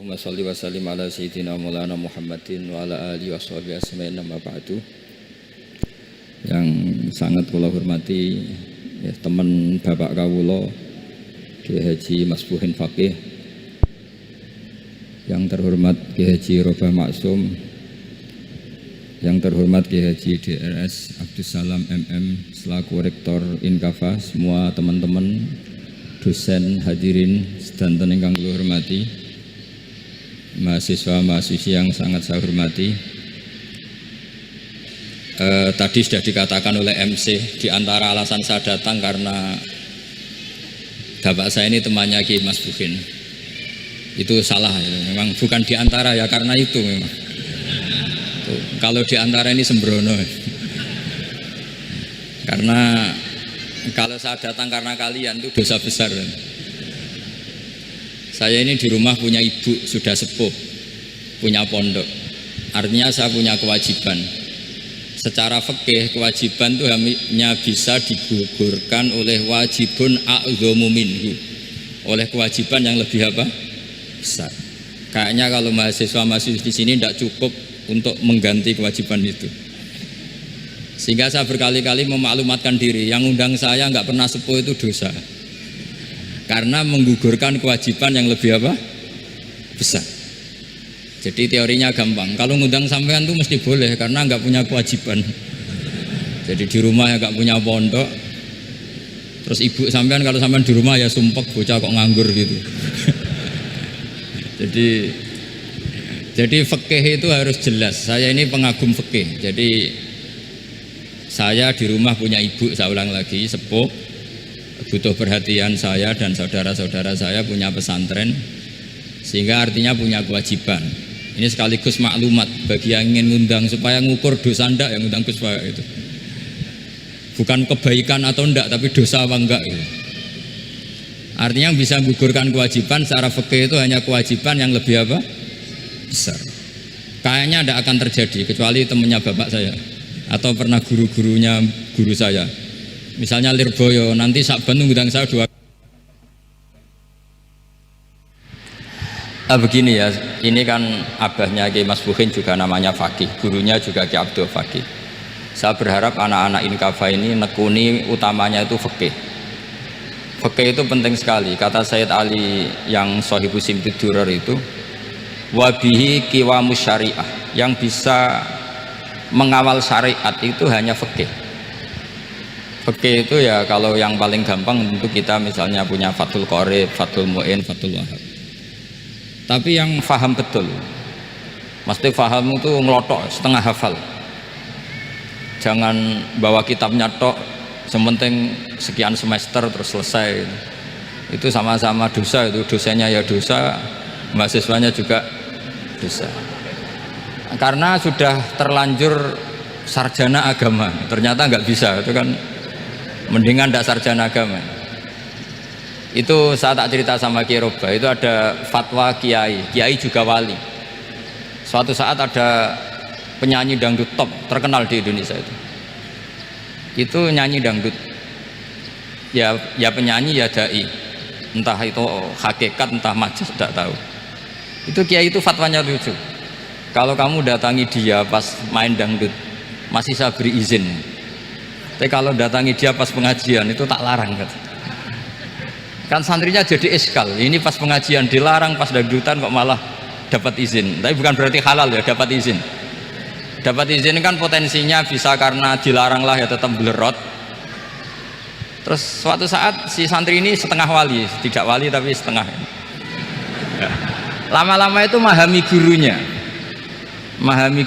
Allahumma sholli wa sallim ala sayyidina maulana Muhammadin wa ala alihi wa sahbihi asma'in amma ba'du. Yang sangat kula hormati ya, teman Bapak kawula Kiai Haji Masbuhin Faqih, yang terhormat Kiai Haji Robah Maksum, yang terhormat Kiai Haji DRS Abdus Salam MM selaku Rektor Inkafa, semua teman-teman dosen hadirin sedanten ingkang kula hormati, mahasiswa-mahasiswi yang sangat saya hormati. Tadi sudah dikatakan oleh MC, di antara alasan saya datang karena bapak saya ini temannya Kiai Masbuhin. Itu salah ya. Memang bukan di antara ya, karena itu memang. Tuh, kalau di antara ini sembrono. Karena kalau saya datang karena kalian itu dosa besar. Saya ini di rumah punya ibu sudah sepuh, punya pondok. Artinya saya punya kewajiban. Secara fikih kewajiban itu hanya bisa digugurkan oleh wajibun a'dhamu minhu, oleh kewajiban yang lebih apa? Besar. Kayaknya kalau mahasiswa-mahasiswa di sini tidak cukup untuk mengganti kewajiban itu. Sehingga saya berkali-kali memaklumatkan diri, yang undang saya nggak pernah sepuh itu dosa. Karena menggugurkan kewajiban yang lebih apa? Besar. Jadi teorinya gampang. Kalau ngundang sampean tuh mesti boleh karena nggak punya kewajiban. Jadi di rumah ya nggak punya pondok. Terus ibu sampean kalau sampean di rumah ya sumpek, bocah kok nganggur gitu. Jadi fikih itu harus jelas. Saya ini pengagum fikih. Jadi saya di rumah punya ibu, saya ulang lagi, sepuh, butuh perhatian saya dan saudara-saudara saya, punya pesantren, sehingga artinya punya kewajiban. Ini sekaligus maklumat bagi yang ingin ngundang supaya ngukur dosa ndak yang ngundang Gus itu. Bukan kebaikan atau ndak, tapi dosa apa enggak gitu. Artinya yang bisa menggugurkan kewajiban secara fikih itu hanya kewajiban yang lebih apa? Besar. Kayaknya ndak akan terjadi kecuali temannya bapak saya atau pernah guru-gurunya guru saya. Misalnya Lirboyo, nanti Sakban ngundang saya 2. Begini ya, ini kan abahnya Kiai Masbuhin juga namanya Faqih, gurunya juga Kiai Abdul Faqih. Saya berharap anak-anak Inkafa ini nekuni utamanya itu fikih. Fikih itu penting sekali. Kata Sayyid Ali yang Shahibu Simtud Durar itu, wabihi qiwamus syariah, yang bisa mengawal syariat itu hanya fikih. Fikih itu ya kalau yang paling gampang tentu kita misalnya punya Fathul Qorib, Fathul Mu'in, Fathul Wahab. Tapi yang faham betul, mesti faham itu ngelotok setengah hafal. Jangan bawa kitabnya tok, sementing sekian semester terus selesai. Itu sama-sama dosa, itu dosanya ya dosa, mahasiswanya juga dosa. Karena sudah terlanjur sarjana agama, ternyata nggak bisa, itu kan mendingan tidak sarjana agama. Itu saya tak cerita sama Kiai Robah, itu ada fatwa kiai juga wali. Suatu saat ada penyanyi dangdut top terkenal di Indonesia itu nyanyi dangdut, ya penyanyi ya dai, entah itu hakikat entah majas tidak tahu. Itu kiai itu fatwanya lucu. Kalau kamu datangi dia pas main dangdut masih saya beri izin, tapi kalau datangi dia pas pengajian itu tak larang kata. Kan santrinya jadi eskal, ini pas pengajian dilarang, pas dangdutan kok malah dapat izin. Tapi bukan berarti halal ya, dapat izin. Dapat izin kan potensinya bisa karena dilarang lah ya tetap belerot. Terus suatu saat si santri ini setengah wali, tidak wali tapi setengah. Lama-lama itu memahami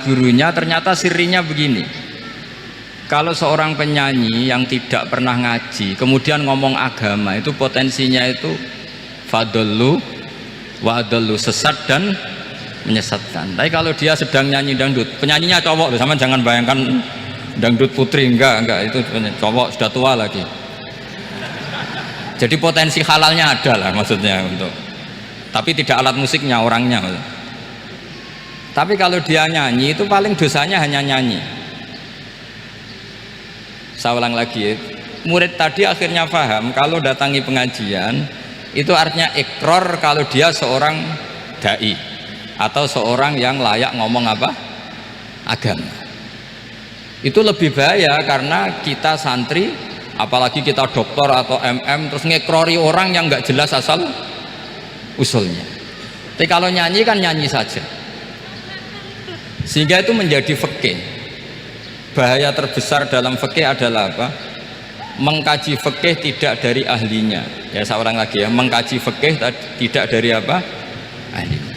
gurunya, ternyata sirinya begini. Kalau seorang penyanyi yang tidak pernah ngaji kemudian ngomong agama, itu potensinya itu fadallu wa adallu, sesat dan menyesatkan. Tapi kalau dia sedang nyanyi dangdut, penyanyinya cowok loh, sama jangan bayangkan dangdut putri, enggak itu cowok sudah tua lagi. Jadi potensi halalnya ada lah maksudnya untuk, tapi tidak alat musiknya, orangnya. Tapi kalau dia nyanyi itu paling dosanya hanya nyanyi. Saya ulang lagi, murid tadi akhirnya paham kalau datangi pengajian itu artinya ikrar kalau dia seorang dai atau seorang yang layak ngomong apa? Agama. Itu lebih bahaya karena kita santri, apalagi kita doktor atau MM, terus ngekrori orang yang nggak jelas asal usulnya. Tapi kalau nyanyi kan nyanyi saja, sehingga itu menjadi fikih. Bahaya terbesar dalam fikih adalah apa? Mengkaji fikih tidak dari ahlinya. Ya seorang lagi ya, mengkaji fikih tidak dari apa? Ahlinya.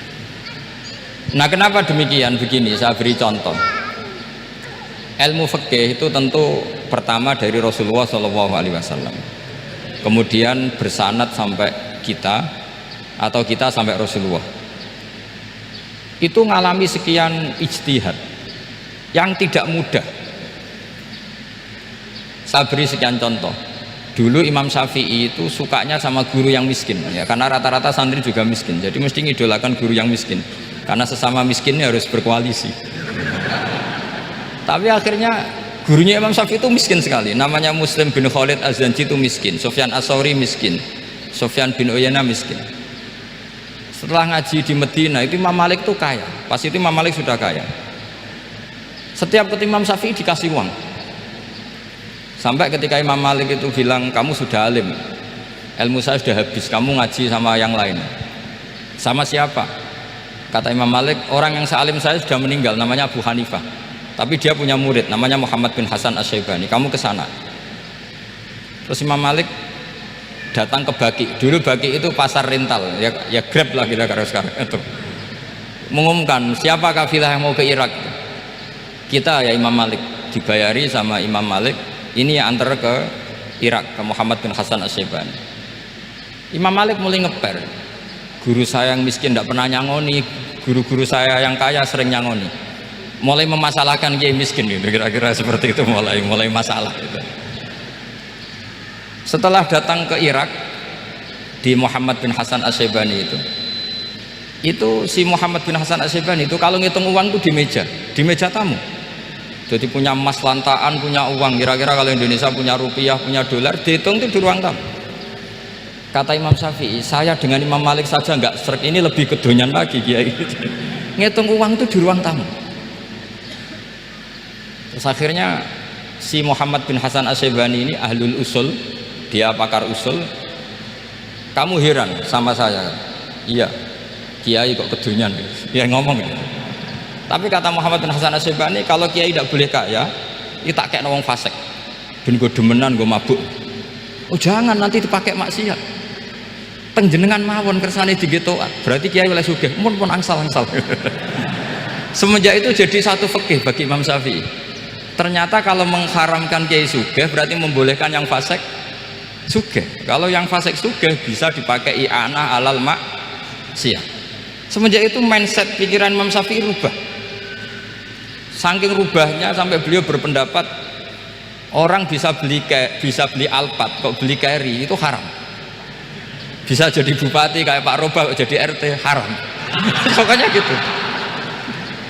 Nah kenapa demikian? Begini, saya beri contoh. Ilmu fikih itu tentu pertama dari Rasulullah SAW, kemudian bersanad sampai kita atau kita sampai Rasulullah. Itu ngalami sekian ijtihad yang tidak mudah. Saya beri sekian contoh. Dulu Imam Syafi'i itu sukanya sama guru yang miskin, ya, karena rata-rata santri juga miskin, jadi mesti ngidolakan guru yang miskin, karena sesama miskinnya harus berkoalisi. Tapi akhirnya gurunya Imam Syafi'i itu miskin sekali, namanya Muslim bin Khalid Az-Zanji itu miskin, Sufyan As-Sauri miskin, Sufyan bin Uyainah miskin. Setelah ngaji di Medina itu Imam Malik itu kaya, pas itu Imam Malik sudah kaya. Setiap ketemu Imam Syafi'i dikasih uang, sampai ketika Imam Malik itu bilang, kamu sudah alim, ilmu saya sudah habis, kamu ngaji sama yang lain. Sama siapa? Kata Imam Malik, orang yang sealim saya sudah meninggal, namanya Abu Hanifah, tapi dia punya murid namanya Muhammad bin Hasan Asy-Syaibani, kamu ke sana. Terus Imam Malik datang ke Baki. Dulu Baki itu pasar rental, ya Grab lah kira-kira sekarang itu. Mengumumkan siapa kafilah yang mau ke Irak. Kita ya Imam Malik, dibayari sama Imam Malik, ini yang antar ke Irak, ke Muhammad bin Hasan Asy-Syaibani. Imam Malik mulai ngeper, guru saya yang miskin tidak pernah nyangoni, guru-guru saya yang kaya sering nyangoni. Mulai memasalahkan kiai miskin gitu, kira-kira seperti itu, mulai masalah gitu. Setelah datang ke Irak di Muhammad bin Hasan Asy-Syaibani itu si Muhammad bin Hasan Asy-Syaibani itu kalau ngitung uang itu di meja tamu. Jadi punya emas lantaan, punya uang, kira-kira kalau Indonesia punya rupiah, punya dolar, dihitung itu di ruang tamu. Kata Imam Syafi'i, saya dengan Imam Malik saja nggak serik, ini lebih kedonyan lagi kiai. Ngitung uang itu di ruang tamu. Terus akhirnya si Muhammad bin Hasan Asy-Syaibani ini ahlul usul, dia pakar usul. Kamu heran sama saya? Iya, kiai kok kedonyan, dia ngomong ya. Tapi kata Muhammad bin Hasan Asy-Syaibani, kalau kiai tidak boleh kaya, itu tak kayak wong fasik, ben gue demenan, gue mabuk. Oh jangan, nanti dipakai maksiat. Tengjenengan mawon kersane digetokan, berarti kiai oleh sugih, pun angsal-angsal. Semenjak itu jadi satu fikih bagi Imam Syafi'i. Ternyata kalau mengharamkan kiai sugih berarti membolehkan yang fasik sugih. Kalau yang fasik sugih bisa dipakai i'anah alal maksiat. Semenjak itu mindset pikiran Imam Syafi'i rubah. Saking rubahnya sampai beliau berpendapat orang bisa beli Alphard kok beli carry itu haram. Bisa jadi bupati kayak Pak Roba kok jadi RT haram. Pokoknya gitu.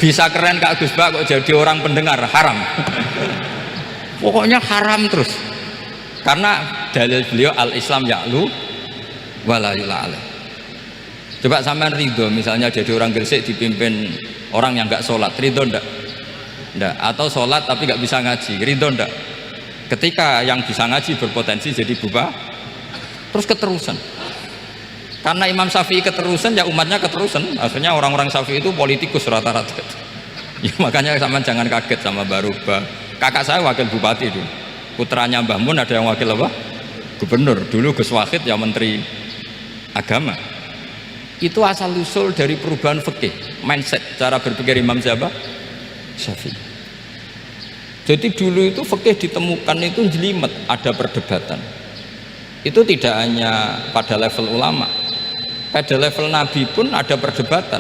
Bisa keren Kak Gus Bak kok jadi orang pendengar haram. Pokoknya haram terus. Karena dalil beliau al-Islam ya'lu wala yula'ala. Coba sampean ridho misalnya jadi orang Gresik dipimpin orang yang nggak sholat, ridho ndak? Ndak. Atau sholat tapi nggak bisa ngaji, ridho ndak? Ketika yang bisa ngaji berpotensi jadi bupati, terus keterusan. Karena Imam Syafi'i keterusan, ya umatnya keterusan. Akhirnya orang-orang Syafi'i itu politikus rata-rata. Ya makanya sama jangan kaget sama Barubah. Kakak saya wakil bupati itu, putranya Mbah Mun ada yang wakil apa? Gubernur. Dulu Gus Wahid ya menteri agama. Itu asal usul dari perubahan fikih, mindset, cara berpikir Imam siapa? Syafi'i. Jadi dulu itu fikih ditemukan itu jelimet, ada perdebatan. Itu tidak hanya pada level ulama, pada level Nabi pun ada perdebatan.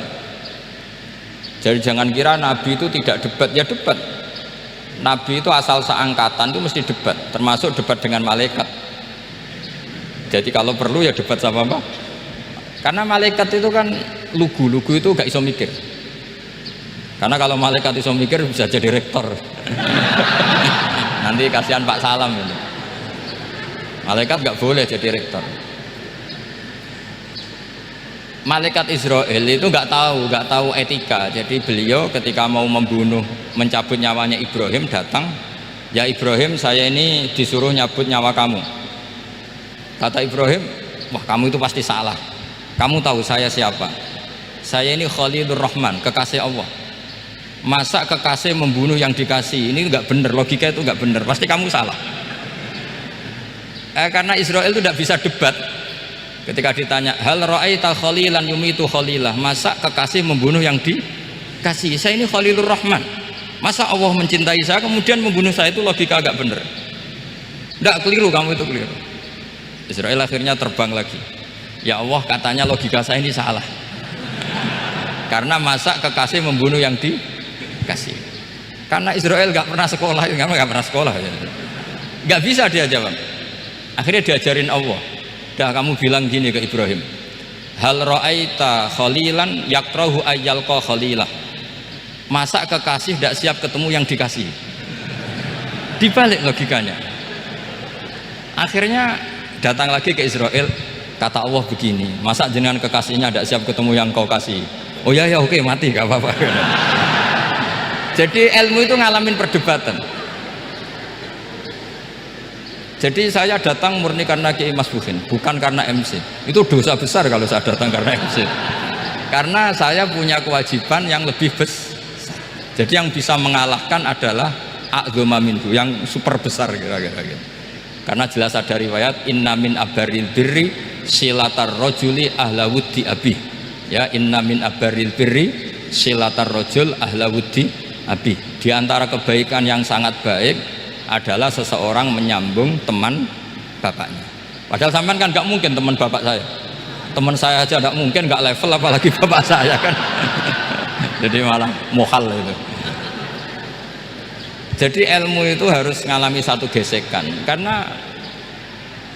Jadi jangan kira Nabi itu tidak debat, ya debat. Nabi itu asal seangkatan itu mesti debat, termasuk debat dengan malaikat. Jadi kalau perlu ya debat sama apa? Karena malaikat itu kan lugu itu gak iso mikir. Karena kalau malaikat iso mikir bisa jadi rektor. Nanti kasihan Pak Salam ini. Malaikat gak boleh jadi rektor. Malaikat Israel itu nggak tahu etika. Jadi beliau ketika mau mencabut nyawanya Ibrahim datang, ya Ibrahim, saya ini disuruh nyabut nyawa kamu. Kata Ibrahim, wah kamu itu pasti salah. Kamu tahu saya siapa? Saya ini Khalilur Rahman, kekasih Allah. Masa kekasih membunuh yang dikasih? Ini nggak benar, logika itu nggak benar. Pasti kamu salah. Karena Israel itu tidak bisa debat. Ketika ditanya, hal ra'aita khalilan yumitu khalilah, masa kekasih membunuh yang dikasih? Saya ini Khalilur Rahman. Masa Allah mencintai saya kemudian membunuh saya? Itu logika agak bener. Enggak, keliru, kamu itu keliru. Israel akhirnya terbang lagi. Ya Allah, katanya logika saya ini salah. Karena masa kekasih membunuh yang dikasih? Karena Israel nggak pernah sekolah, nggak bisa dia jawab. Akhirnya diajarin Allah. Dah kamu bilang gini ke Ibrahim, hal ra'aita khalilan yakrahu ayyalqa khalilah, masa kekasih tidak siap ketemu yang dikasih? Dibalik logikanya. Akhirnya datang lagi ke Israel, kata Allah begini, masa jenengan kekasihnya tidak siap ketemu yang kau kasih? Oh ya ya, oke, mati gak apa-apa. Jadi ilmu itu ngalamin perdebatan. Jadi saya datang murni karena Kiai Mas Buhin, bukan karena MC. Itu dosa besar kalau saya datang karena MC. Karena saya punya kewajiban yang lebih besar. Jadi yang bisa mengalahkan adalah a'dzama minhu, yang super besar kira-kira gitu. Karena jelas ada riwayat inna min abaril birri silatar rajuli ahla wuddi abi. Ya, inna min abaril birri silatar rajul ahla wuddi abi. Di antara kebaikan yang sangat baik adalah seseorang menyambung teman bapaknya. Padahal sampean kan nggak mungkin teman bapak saya. Teman saya aja nggak mungkin, nggak level apalagi bapak saya kan. Jadi malah mohal itu. Jadi ilmu itu harus mengalami satu gesekan, karena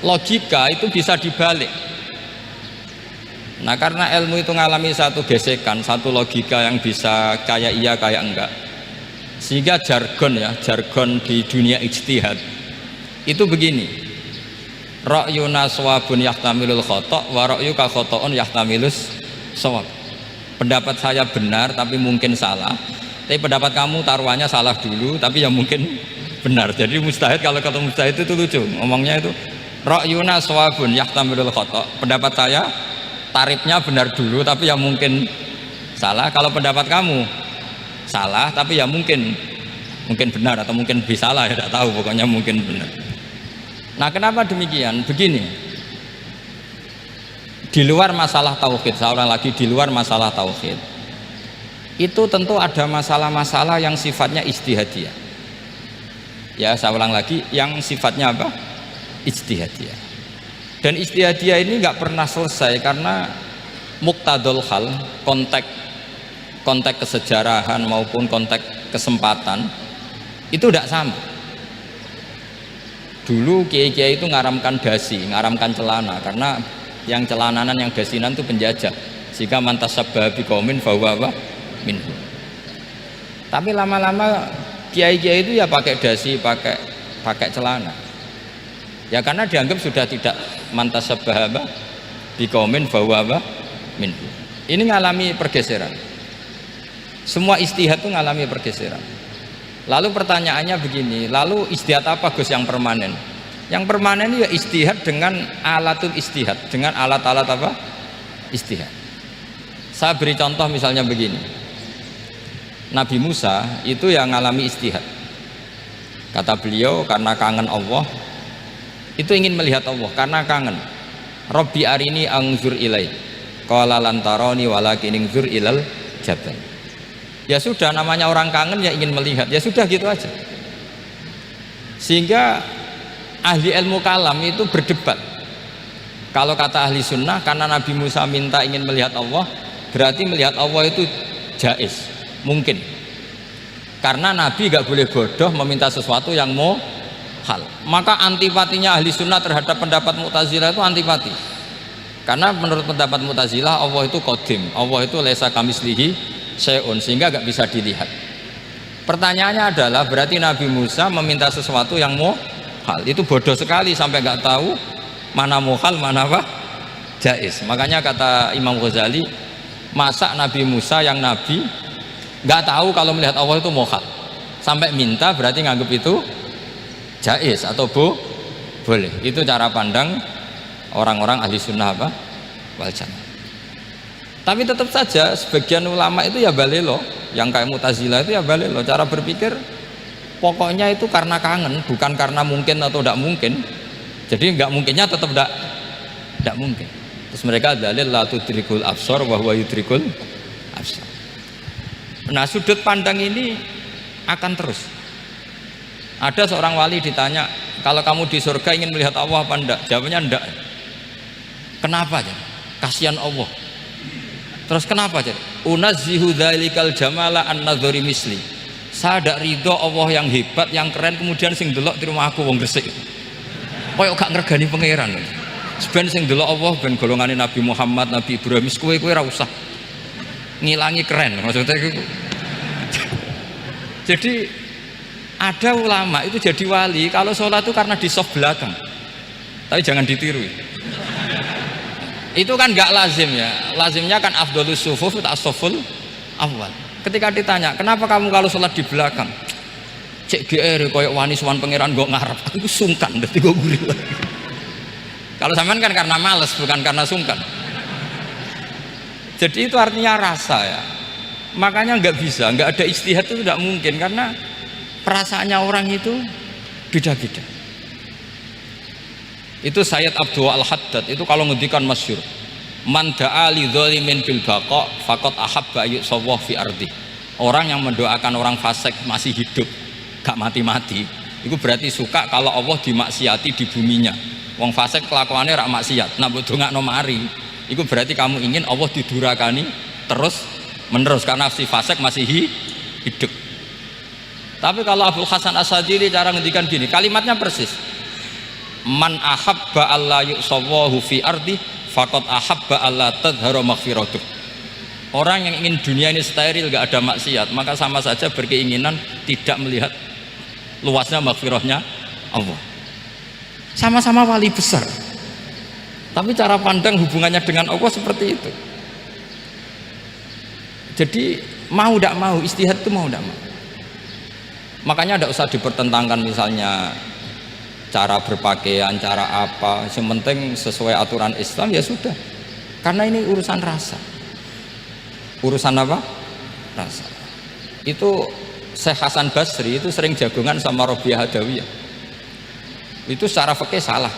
logika itu bisa dibalik. Nah, karena ilmu itu mengalami satu gesekan, satu logika yang bisa kayak iya kayak enggak, sehingga jargon di dunia ijtihad itu begini, ra'yuna shawabun yahtamilul khata' wa ra'yuka khata'un yahtamilus shawab. Pendapat saya benar tapi mungkin salah, tapi pendapat kamu taruhannya salah dulu tapi ya mungkin benar. Jadi mustahid, kalau kata mustahid itu lucu ngomongnya, itu ra'yuna shawabun yahtamilul khata', pendapat saya tarifnya benar dulu tapi ya mungkin salah. Kalau pendapat kamu salah tapi ya mungkin benar, atau mungkin bisa salah, ya tidak tahu, pokoknya mungkin benar. Nah, kenapa demikian? Begini, di luar masalah tauhid, seorang lagi di luar masalah tauhid itu tentu ada masalah-masalah yang sifatnya ijtihadiyah. Ya, saya ulang lagi, yang sifatnya apa? Ijtihadiyah. Dan ijtihadiyah ini nggak pernah selesai, karena muqtadul hal, konteks kesejarahan maupun konteks kesempatan itu tidak sama. Dulu kiai-kiai itu ngaramkan dasi, ngaramkan celana, karena yang celananan, yang dasinan itu penjajah. Jika mantasabbaha biqaumin fahuwa minhu. Tapi lama-lama kiai-kiai itu ya pakai dasi, pakai celana. Ya karena dianggap sudah tidak mantasabbaha biqaumin fahuwa minhu. Ini ngalami pergeseran. Semua ijtihad itu ngalami pergeseran. Lalu pertanyaannya begini, lalu ijtihad apa Gus yang permanen? Yang permanen ya ijtihad dengan alatul ijtihad, dengan alat-alat apa? Ijtihad. Saya beri contoh misalnya begini. Nabi Musa itu yang ngalami ijtihad. Kata beliau, karena kangen Allah, itu ingin melihat Allah, karena kangen. Rabbi arini anzur ilai. Qala lan tarani walakin anzur ilal jabal. Ya sudah, namanya orang kangen ya ingin melihat, ya sudah gitu aja. Sehingga ahli ilmu kalam itu berdebat. Kalau kata ahli sunnah, karena Nabi Musa minta ingin melihat Allah, berarti melihat Allah itu jaiz, mungkin. Karena Nabi gak boleh bodoh meminta sesuatu yang mohal. Maka antipatinya ahli sunnah terhadap pendapat Mu'tazilah itu antipati. Karena menurut pendapat Mu'tazilah Allah itu qadim, Allah itu laisa kamislihi syai'un, sehingga gak bisa dilihat. Pertanyaannya adalah, berarti Nabi Musa meminta sesuatu yang mohal, itu bodoh sekali sampai gak tahu mana mohal mana apa jais. Makanya kata Imam Ghazali, masa Nabi Musa yang nabi nggak tahu kalau melihat Allah itu mokhal, sampai minta berarti nganggep itu jais atau boleh. Itu cara pandang orang-orang ahli sunnah apa wal jamaah. Tapi tetap saja sebagian ulama itu ya balelo, yang kayak Mu'tazilah itu ya balelo, cara berpikir pokoknya itu karena kangen, bukan karena mungkin atau tidak mungkin. Jadi nggak mungkinnya tetap tidak mungkin. Terus mereka dalil la tudrikul absar wa huwa yudrikul absar. Nah, sudut pandang ini akan terus. Ada seorang wali ditanya, kalau kamu di surga ingin melihat Allah apa enggak? Jawabnya enggak. Kenapa aja? Kasihan Allah. Terus kenapa aja? Unazzihu dzalikal jamala an nadhari misli. Saya tidak ridho Allah yang hebat, yang keren, kemudian sing delok di rumah aku wong gresik. Koyok gak ngergani pangeran. Sebenarnya sing delok Allah ben golongane Nabi Muhammad, Nabi Ibrahim, kowe ora usah ngilangi keren maksudnya itu. Jadi ada ulama itu jadi wali kalau sholat itu karena di soft belakang, tapi jangan ditiru. Itu kan gak lazim ya, lazimnya kan afdhalus sufuf as-saful awal. Ketika ditanya kenapa kamu kalau sholat di belakang, cek GR koyok wani suwan pangeran gue ngarep, aku sungkan dadi gue gurih lagi. Kalau sampean kan karena males, bukan karena sungkan. Jadi itu artinya rasa ya. Makanya nggak bisa, nggak ada ijtihad itu tidak mungkin karena perasaannya orang itu beda-beda. Itu Sayyid Abdul Al-Haddad itu kalau ngendikan masyhur, man da'a li dzalimin bil baqa faqad ahabba yusawwah fi ardi. Orang yang mendoakan orang fasik masih hidup, gak mati-mati, itu berarti suka kalau Allah dimaksiati di buminya. Wong fasik kelakuannya rak maksiat, nak mbok dongakno mari, itu berarti kamu ingin Allah didurakani terus menerus karena si fasik masih hidup. Tapi kalau Abdul Hasan As-Sadili cara ngendikan gini, kalimatnya persis. Man ahabba alla yusawwahu fi ardi faqad ahabba alla tadhharu maghfiratuh. Orang yang ingin dunia ini steril gak ada maksiat, maka sama saja berkeinginan tidak melihat luasnya maghfirahnya Allah. Sama-sama wali besar, tapi cara pandang hubungannya dengan Allah seperti itu. Jadi mau tidak mau, istihad itu mau tidak mau. Makanya tidak usah dipertentangkan misalnya cara berpakaian, cara apa, yang penting sesuai aturan Islam ya sudah. Karena ini urusan rasa. Urusan apa? Rasa. Itu Syekh Hasan Basri itu sering jagongan sama Robiah Hadawiyah. Itu secara fikih salah.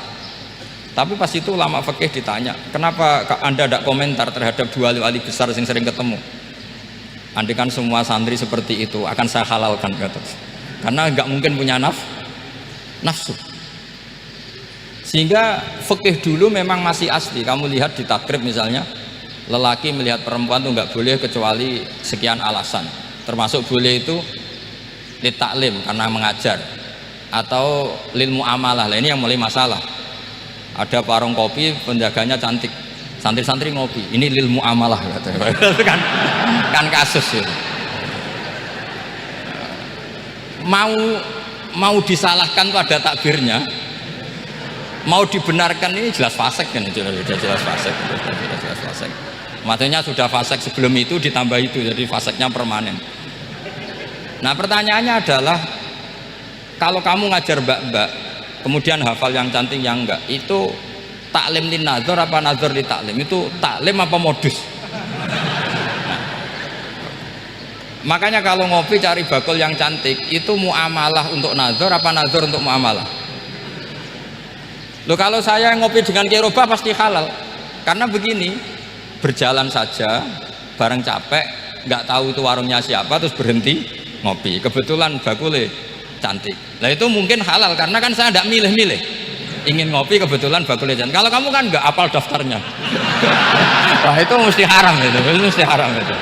Tapi pas itu ulama fikih ditanya, kenapa Anda tidak komentar terhadap dua wali besar yang sering ketemu? Andaikan semua santri seperti itu akan saya halalkan, kata. Karena nggak mungkin punya nafsu. Sehingga fikih dulu memang masih asli. Kamu lihat di takrib misalnya, lelaki melihat perempuan itu nggak boleh kecuali sekian alasan. Termasuk boleh itu litaklim karena mengajar, atau lil muamalah. Lah ini yang mulai masalah. Ada warung kopi, penjaganya cantik, santri-santri ngopi, ini lil muamalah kan kasus ya. Mau disalahkan pada takbirnya, mau dibenarkan ini jelas fasik kan, jelas fasik. Maksudnya sudah fasik sebelum itu ditambah itu, jadi fasiknya permanen. Nah pertanyaannya adalah, kalau kamu ngajar mbak-mbak kemudian hafal yang cantik yang enggak, itu taklim lin nazar apa nazar li taklim? Itu taklim apa modus? Makanya kalau ngopi cari bakul yang cantik, itu muamalah untuk nazar apa nazar untuk muamalah? Loh, kalau saya ngopi dengan kiroba pasti halal. Karena begini, berjalan saja bareng capek, nggak tahu itu warungnya siapa, terus berhenti ngopi, kebetulan bakule cantik. Nah itu mungkin halal karena kan saya tidak milih-milih, ingin ngopi kebetulan bakulnya cantik. Kalau kamu kan nggak apal daftarnya, wah itu mesti haram itu mesti haram itu.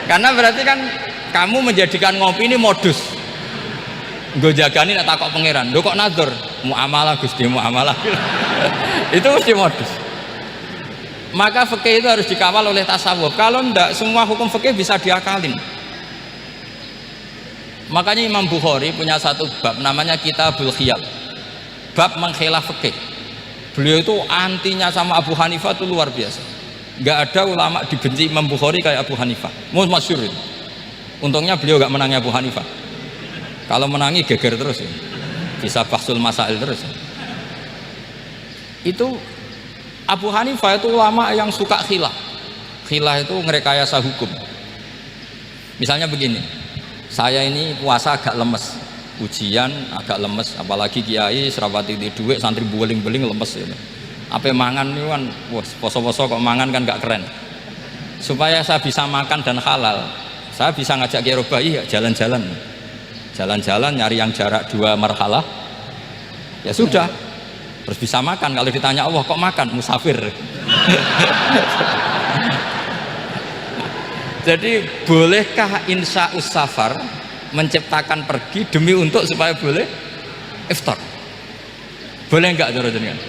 Karena berarti kan kamu menjadikan ngopi ini modus. Gue jagani nak takok pangeran, lo kok nazar muamalah Gusti muamalah. Itu mesti modus. Maka fikih itu harus dikawal oleh tasawuf. Kalau ndak, semua hukum fikih bisa diakalin. Makanya Imam Bukhari punya satu bab namanya Kitabul Khiyal, bab mengkhilaf fikih. Beliau itu antinya sama Abu Hanifah itu luar biasa. Nggak ada ulama dibenci Imam Bukhari kayak Abu Hanifah. Masyhur itu. Untungnya beliau nggak menangi Abu Hanifah. Kalau menangi geger terus ya. Bisa bahsul masail terus ya. Itu Abu Hanifah itu ulama yang suka khilah. Khilah itu ngerekayasa hukum. Misalnya begini, saya ini puasa agak lemes, ujian agak lemes, apalagi kiai serapati di duit, santri beling-beling lemes ya. Apa mangan itu kan, wah poso-poso kok mangan kan gak keren. Supaya saya bisa makan dan halal, saya bisa ngajak Kiai Robai ya jalan-jalan, jalan-jalan nyari yang jarak 2 marhalah, ya sudah, terus bisa makan. Kalau ditanya Allah kok makan, musafir. Jadi bolehkah insya'us safar menciptakan pergi demi untuk supaya boleh iftar? Boleh enggak cara jenengan?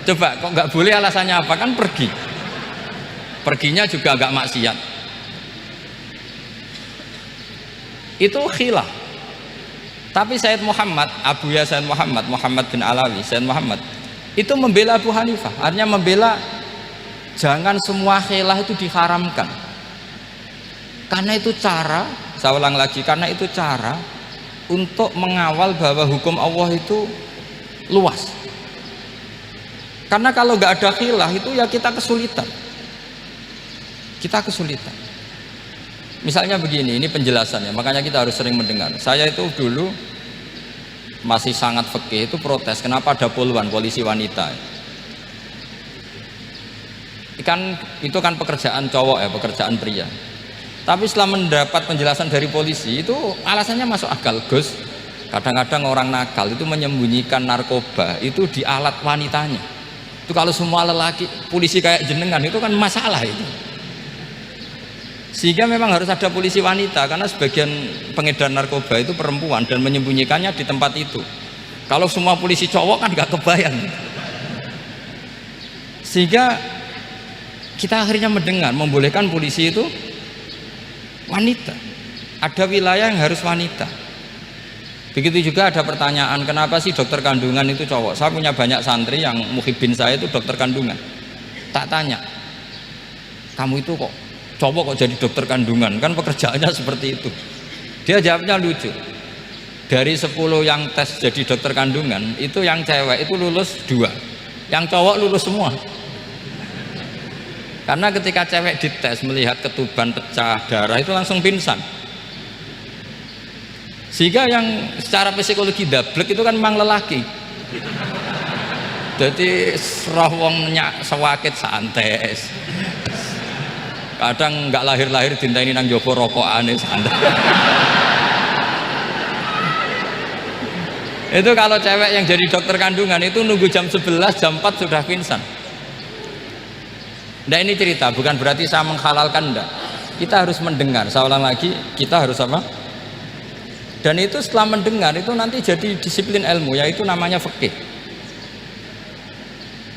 Coba kok enggak boleh, alasannya apa? Kan pergi. Perginya juga enggak maksiat. Itu khilaf. Tapi Sayyid Muhammad, Abu Ya Sayyid Muhammad, Muhammad bin Alawi, Sayyid Muhammad itu membela Abu Hanifah. Artinya membela jangan semua khilaf itu diharamkan. Karena itu cara, saya ulang lagi, karena itu cara untuk mengawal bahwa hukum Allah itu luas. Karena kalau nggak ada khilaf itu ya kita kesulitan. Kita kesulitan. Misalnya begini, ini penjelasannya, makanya kita harus sering mendengar. Saya itu dulu masih sangat fikih itu protes, kenapa ada poluan polisi wanita? Itu kan pekerjaan cowok ya, pekerjaan pria. Tapi setelah mendapat penjelasan dari polisi itu alasannya masuk akal, Gus. Kadang-kadang orang nakal itu menyembunyikan narkoba itu di alat wanitanya. Itu kalau semua lelaki polisi kayak jenengan itu kan masalah itu. Sehingga memang harus ada polisi wanita karena sebagian pengedar narkoba itu perempuan dan menyembunyikannya di tempat itu. Kalau semua polisi cowok kan nggak kebayang. Sehingga kita akhirnya mendengar membolehkan polisi itu wanita. Ada wilayah yang harus wanita. Begitu juga ada pertanyaan, kenapa sih dokter kandungan itu cowok? Saya punya banyak santri yang muhibin saya itu dokter kandungan. Tak tanya, kamu itu kok cowok kok jadi dokter kandungan? Kan pekerjaannya seperti itu. Dia jawabnya lucu. Dari 10 yang tes jadi dokter kandungan, itu yang cewek itu lulus 2, yang cowok lulus semua. Karena ketika cewek dites melihat ketuban pecah darah itu langsung pingsan. Sehingga yang secara psikologi dablek itu kan memang lelaki. Jadi roh wongnya sewakit santai. Kadang nggak lahir-lahir dinteni nang jopo rokokane santai. Itu kalau cewek yang jadi dokter kandungan itu nunggu jam 11, jam 4 sudah pingsan. Nah ini cerita, bukan berarti saya menghalalkan, enggak. Kita harus mendengar, saya ulang lagi, kita harus apa? Dan itu setelah mendengar itu nanti jadi disiplin ilmu, yaitu namanya fikih.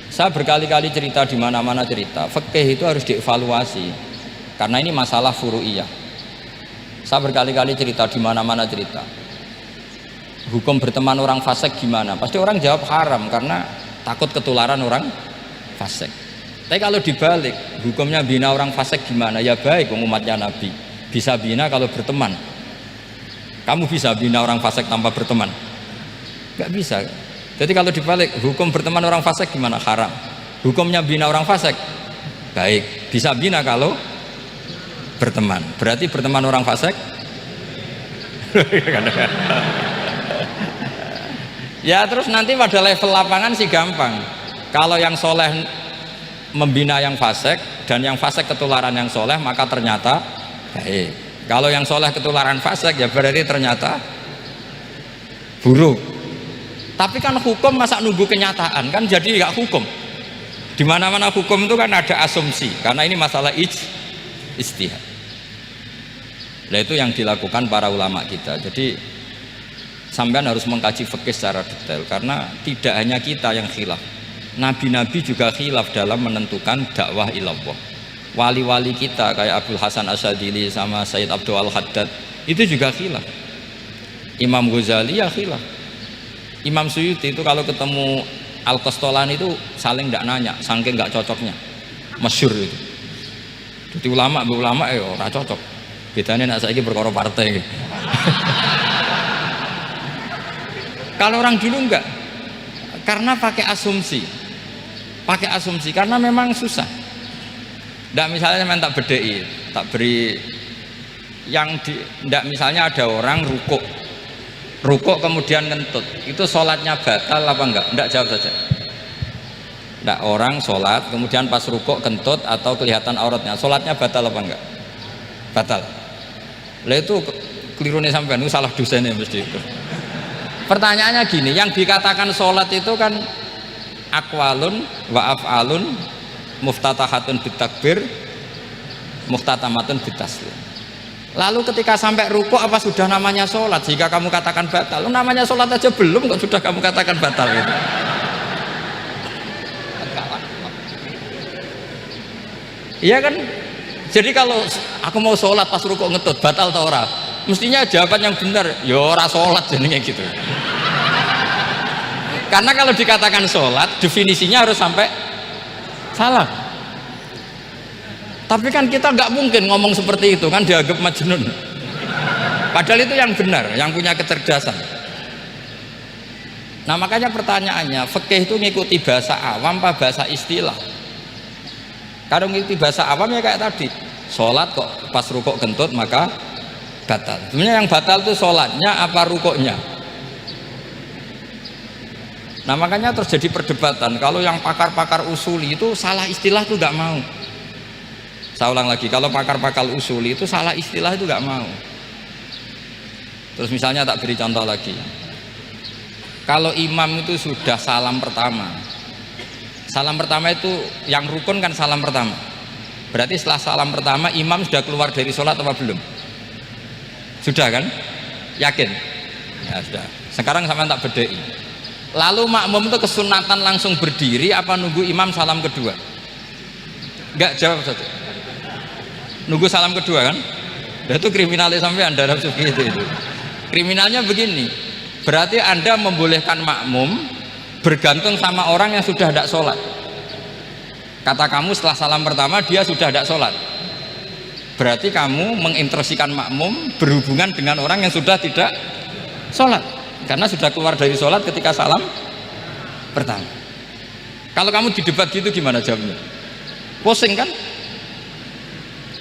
Saya berkali-kali cerita di mana-mana cerita, fikih itu harus dievaluasi karena ini masalah furu'iyah. Saya berkali-kali cerita di mana-mana cerita. Hukum berteman orang fasik gimana? Pasti orang jawab haram karena takut ketularan orang fasik. Tapi kalau dibalik, hukumnya bina orang fasik gimana? Ya baik, umatnya Nabi bisa bina kalau berteman. Kamu bisa bina orang fasik tanpa berteman? Gak bisa. Jadi kalau dibalik, hukum berteman orang fasik gimana? Haram. Hukumnya bina orang fasik baik, bisa bina kalau berteman. Berarti berteman orang fasik ya terus nanti pada level lapangan sih gampang. Kalau yang soleh membina yang fasik dan yang fasik ketularan yang soleh, maka ternyata baik. Kalau yang soleh ketularan fasik ya berarti ternyata buruk. Tapi kan hukum masa nunggu kenyataan, kan jadi nggak hukum. Di mana-mana hukum itu kan ada asumsi, karena ini masalah ijtihad. Nah itu yang dilakukan para ulama kita. Jadi sampean harus mengkaji fikih secara detail, karena tidak hanya kita yang khilaf. Nabi-nabi juga khilaf dalam menentukan dakwah ilallah. Wali-wali kita kayak Abdul Hasan Asyadili sama Sayyid Abdul Al-Haddad itu juga khilaf. Imam Ghazali ya khilaf. Imam Suyuti itu kalau ketemu Al-Qastolani itu saling tidak nanya, saking nggak cocoknya, masyhur itu. Jadi ulama ya ora cocok. Bedanya nak saiki perkara partai. Kalau orang dulu enggak, karena pakai asumsi, karena memang susah. Ndak misalnya saya tak bedai, tak beri yang ndak misalnya ada orang rukuk kemudian ngentut, itu sholatnya batal apa enggak? Ndak, jawab saja. Ndak, orang sholat kemudian pas rukuk kentut atau kelihatan auratnya, sholatnya batal apa enggak? Batal. Lah itu keliru nih sampean, itu salah dosennya mesti itu. Pertanyaannya gini, yang dikatakan sholat itu kan aqwalun wa af'alun muftatahatun bitakbir muftatamatun bitaslim. Lalu ketika sampai rukuk apa sudah namanya sholat jika kamu katakan batal? Namanya sholat aja belum kok sudah kamu katakan batal gitu. Iya kan? Jadi kalau aku mau sholat pas rukuk ngetut batal atau ora? Mestinya jawaban yang benar, ya ora sholat jadinya gitu. Karena kalau dikatakan sholat definisinya harus sampai salah. Tapi kan kita nggak mungkin ngomong seperti itu, kan dianggap majnun. Padahal itu yang benar, yang punya kecerdasan. Nah makanya pertanyaannya, fikih itu ngikuti bahasa awam apa bahasa istilah? Kalau ngikuti bahasa awam ya kayak tadi, sholat kok pas rukuk kentut maka batal. Sebenarnya yang batal itu sholatnya apa rukuknya? Nah makanya terjadi perdebatan. Kalau yang pakar-pakar usuli itu salah istilah itu nggak mau. Saya ulang lagi, kalau pakar-pakar usuli itu salah istilah itu nggak mau. Terus misalnya tak beri contoh lagi, kalau imam itu sudah salam pertama itu yang rukun kan salam pertama, berarti setelah salam pertama imam sudah keluar dari sholat apa belum? Sudah kan? Yakin? Ya sudah. Sekarang sampai tak bedai. Lalu makmum itu kesunatan langsung berdiri apa nunggu imam salam kedua? Enggak, jawab saja. Nunggu salam kedua kan? Dan itu kriminalnya sampai Anda harus begitu itu. Kriminalnya begini, berarti Anda membolehkan makmum bergantung sama orang yang sudah tidak sholat. Kata kamu setelah salam pertama dia sudah tidak sholat, berarti kamu menginstruksikan makmum berhubungan dengan orang yang sudah tidak sholat, karena sudah keluar dari sholat ketika salam pertama. Kalau kamu didebat gitu gimana jawabnya? Pusing kan?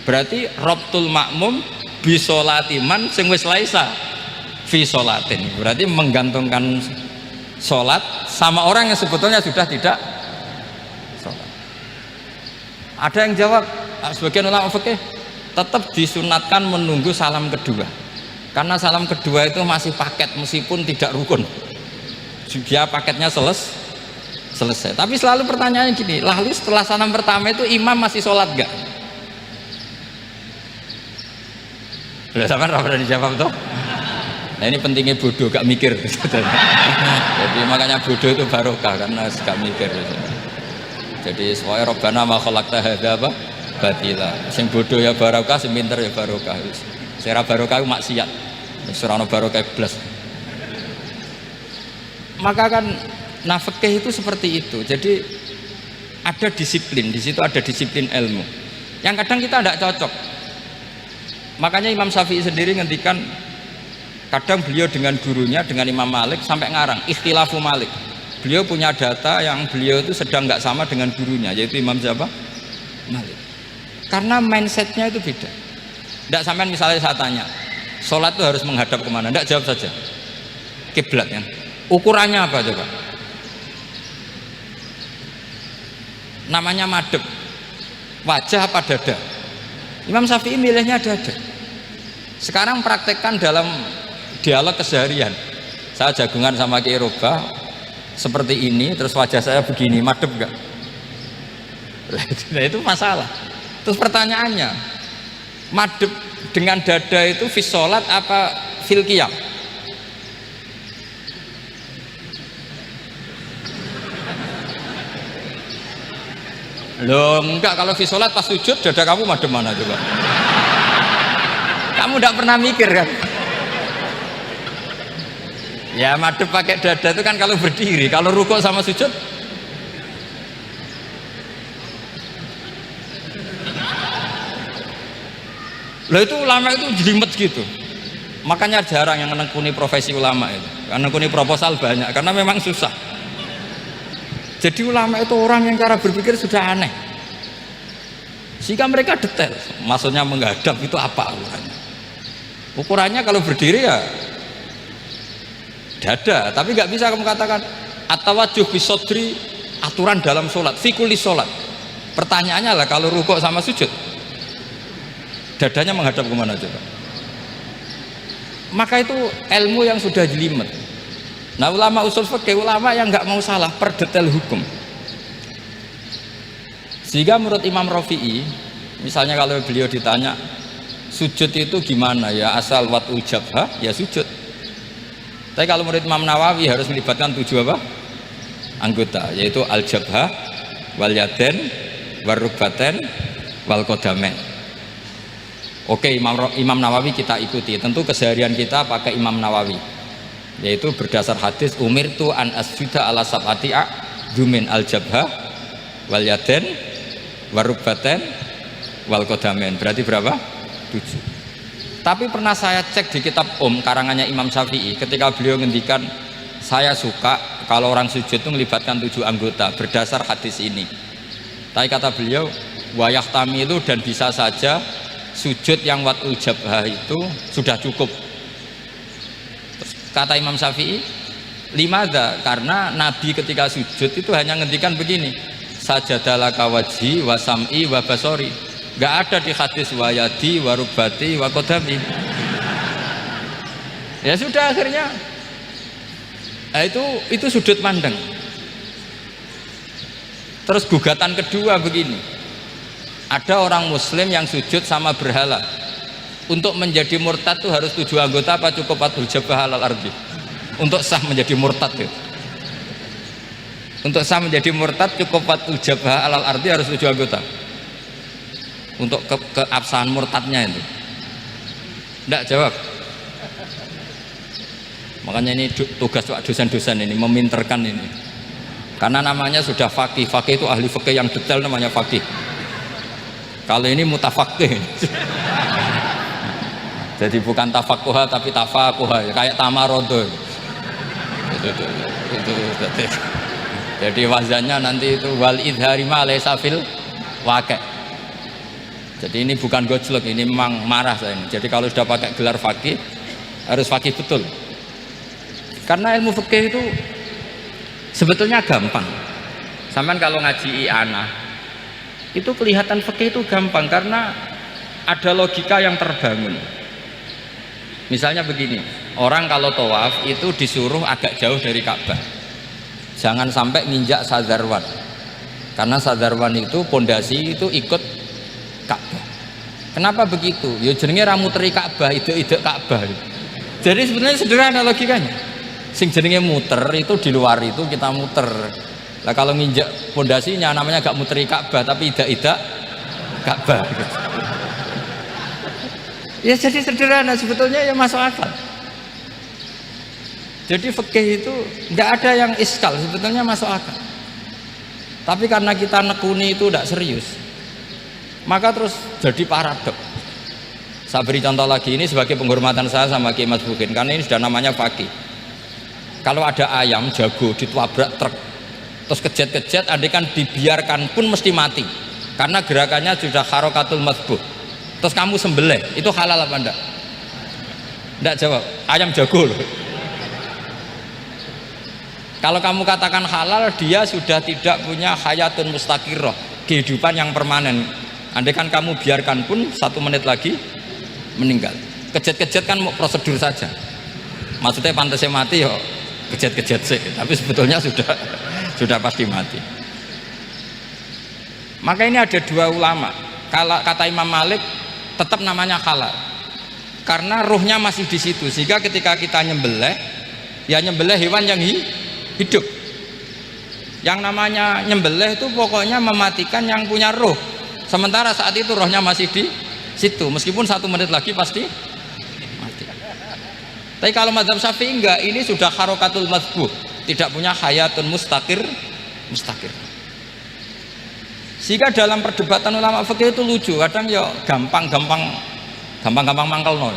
Berarti robtul makmum bisolatiman sing wis laisa fi sholatin, berarti menggantungkan sholat sama orang yang sebetulnya sudah tidak sholat. Ada yang jawab, sebagian ulama fikih tetap disunatkan menunggu salam kedua, karena salam kedua itu masih paket meskipun tidak rukun, dia paketnya selesai. Tapi selalu pertanyaannya gini, lalu setelah salam pertama itu imam masih sholat gak? Udah sama pernah dijawab tuh. Nah ini pentingnya bodoh gak mikir. Jadi makanya bodoh itu barokah karena gak mikir. Jadi soalnya Rabbana ma khalaqta hadza apa batila. Sing bodoh ya barokah, sing pinter ya barokah. Sira barokah maksiat. Ora ono barokah blas. Maka kan fikih itu seperti itu. Jadi ada disiplin, di situ ada disiplin ilmu. Yang kadang kita tidak cocok. Makanya Imam Syafi'i sendiri ngendikan, kadang beliau dengan gurunya, dengan Imam Malik sampai ngarang ikhtilafu Malik. Beliau punya data yang beliau itu sedang nggak sama dengan gurunya, yaitu Imam siapa? Malik. Karena mindsetnya itu beda. Tidak sampai misalnya saya tanya, sholat itu harus menghadap kemana? Tidak, jawab saja. Kiblat kan? Ukurannya apa coba? Namanya madhep. Wajah apa dada? Imam Syafi'i milihnya dada. Sekarang praktekkan dalam dialog keseharian. Saya jagungan sama Kiai Robah seperti ini, terus wajah saya begini, madep gak? Nah itu masalah. Terus pertanyaannya, madep dengan dada itu fi sholat apa fil qiyam? Loh enggak, kalau fi sholat pas sujud dada kamu madep mana coba? Kamu tidak pernah mikir kan? Ya madep pakai dada itu kan kalau berdiri, kalau rukuk sama sujud loh itu ulama itu jelimet gitu. Makanya jarang yang menekuni profesi ulama itu. Menekuni proposal banyak karena memang susah. Jadi ulama itu orang yang cara berpikir sudah aneh. Sehingga mereka detail. Maksudnya menghadap itu apa ukurannya? Ukurannya kalau berdiri ya dada, tapi nggak bisa kamu katakan at-tawajjuh bisodri aturan dalam sholat, fikuli sholat. Pertanyaannya lah kalau rukuk sama sujud dadanya menghadap kemana coba? Maka itu ilmu yang sudah jelimet. Nah ulama usul fikih, ulama yang nggak mau salah per detail hukum. Sehingga menurut Imam Rafi'i, misalnya kalau beliau ditanya sujud itu gimana ya, asal wat ujabha ya sujud. Tapi kalau menurut Imam Nawawi harus melibatkan 7 apa? Anggota, yaitu al-jabhah, wal yaden, warukbaten, wal kodamen. Oke, Imam Nawawi kita ikuti. Tentu keseharian kita pakai Imam Nawawi, yaitu berdasar hadis umirtu an asjuda ala sab'ati a'dzumin al-jabhah, wal yaden, warukbaten, wal kodamen. Berarti berapa? 7. Tapi pernah saya cek di kitab karangannya Imam Syafi'i, ketika beliau ngendikan saya suka kalau orang sujud itu melibatkan 7 anggota berdasar hadis ini. Tapi kata beliau wayah tamilu, dan bisa saja sujud yang wat ujabah itu sudah cukup. Terus kata Imam Syafi'i, limadha, karena Nabi ketika sujud itu hanya ngendikan begini, sajadalaka wajhi wa sam'i wa basori. Nggak ada di hadis wayadi, warubati, wakodami. Ya sudah akhirnya, nah itu sudut pandang. Terus gugatan kedua begini, ada orang Muslim yang sujud sama berhala. Untuk menjadi murtad itu harus 7 anggota apa cukup atul jabah alal ardi? Untuk sah menjadi murtad itu. Untuk sah menjadi murtad cukup atul jabah alal ardi harus 7 anggota. Untuk keabsahan murtadnya itu enggak jawab. Makanya ini tugas dosen-dosen ini meminterkan ini, karena namanya sudah faqih. Faqih itu ahli fikih yang detail, namanya faqih. Kalau ini mutafaqih jadi bukan tafakuha tapi tafakuha, kayak tamarodo itu. Jadi wazannya nanti itu wal idhari ma laysa fil waqi'. Jadi ini bukan gojlok, ini memang marah saya ini. Jadi kalau sudah pakai gelar fakih harus fakih betul. Karena ilmu fikih itu sebetulnya gampang. Sampai kalau ngaji i'anah itu kelihatan fikih itu gampang karena ada logika yang terbangun. Misalnya begini, orang kalau tawaf itu disuruh agak jauh dari Ka'bah. Jangan sampai nginjak sadarwan. Karena sadarwan itu pondasi itu ikut Ka'bah. Kenapa begitu? Ya jenenge ra muteri Ka'bah, ide-ide Ka'bah. Jadi sebenarnya sederhana logikanya. Sing jenenge muter itu di luar itu kita muter. Lah kalau nginjak pondasinya namanya gak muteri Ka'bah tapi ide-ide Ka'bah. Ya jadi sederhana sebetulnya, ya masuk akal. Jadi fikih itu nggak ada yang iskal, sebetulnya masuk akal. Tapi karena kita nekuni itu tidak serius, maka terus jadi paradok. Saya beri contoh lagi, ini sebagai penghormatan saya sama Kiai Mas Bukin, karena ini sudah namanya fakih. Kalau ada ayam jago ditabrak truk terus kejet-kejet, andaikan dibiarkan pun mesti mati karena gerakannya sudah harokatul madbuh. Terus kamu sembelih, itu halal apa enggak? Enggak jawab, ayam jago loh. Kalau kamu katakan halal, dia sudah tidak punya hayatun mustaqirroh, kehidupan yang permanen. Andai kan kamu biarkan pun 1 menit lagi meninggal. Kejet-kejet kan mau prosedur saja, maksudnya pantasnya mati yo kejet-kejet sih, tapi sebetulnya sudah pasti mati. Maka ini ada 2 ulama. Kalau kata Imam Malik tetap namanya halal karena ruhnya masih di situ, sehingga ketika kita nyembelih ya nyembelih hewan yang hidup. Yang namanya nyembelih itu pokoknya mematikan yang punya roh, sementara saat itu rohnya masih di situ, meskipun 1 menit lagi pasti mati. Tapi kalau mazhab Syafi'i enggak, ini sudah harokatul mazbuh, tidak punya hayatun mustaqir. Sehingga dalam perdebatan ulama fikih itu lucu, kadang ya gampang mangkel no.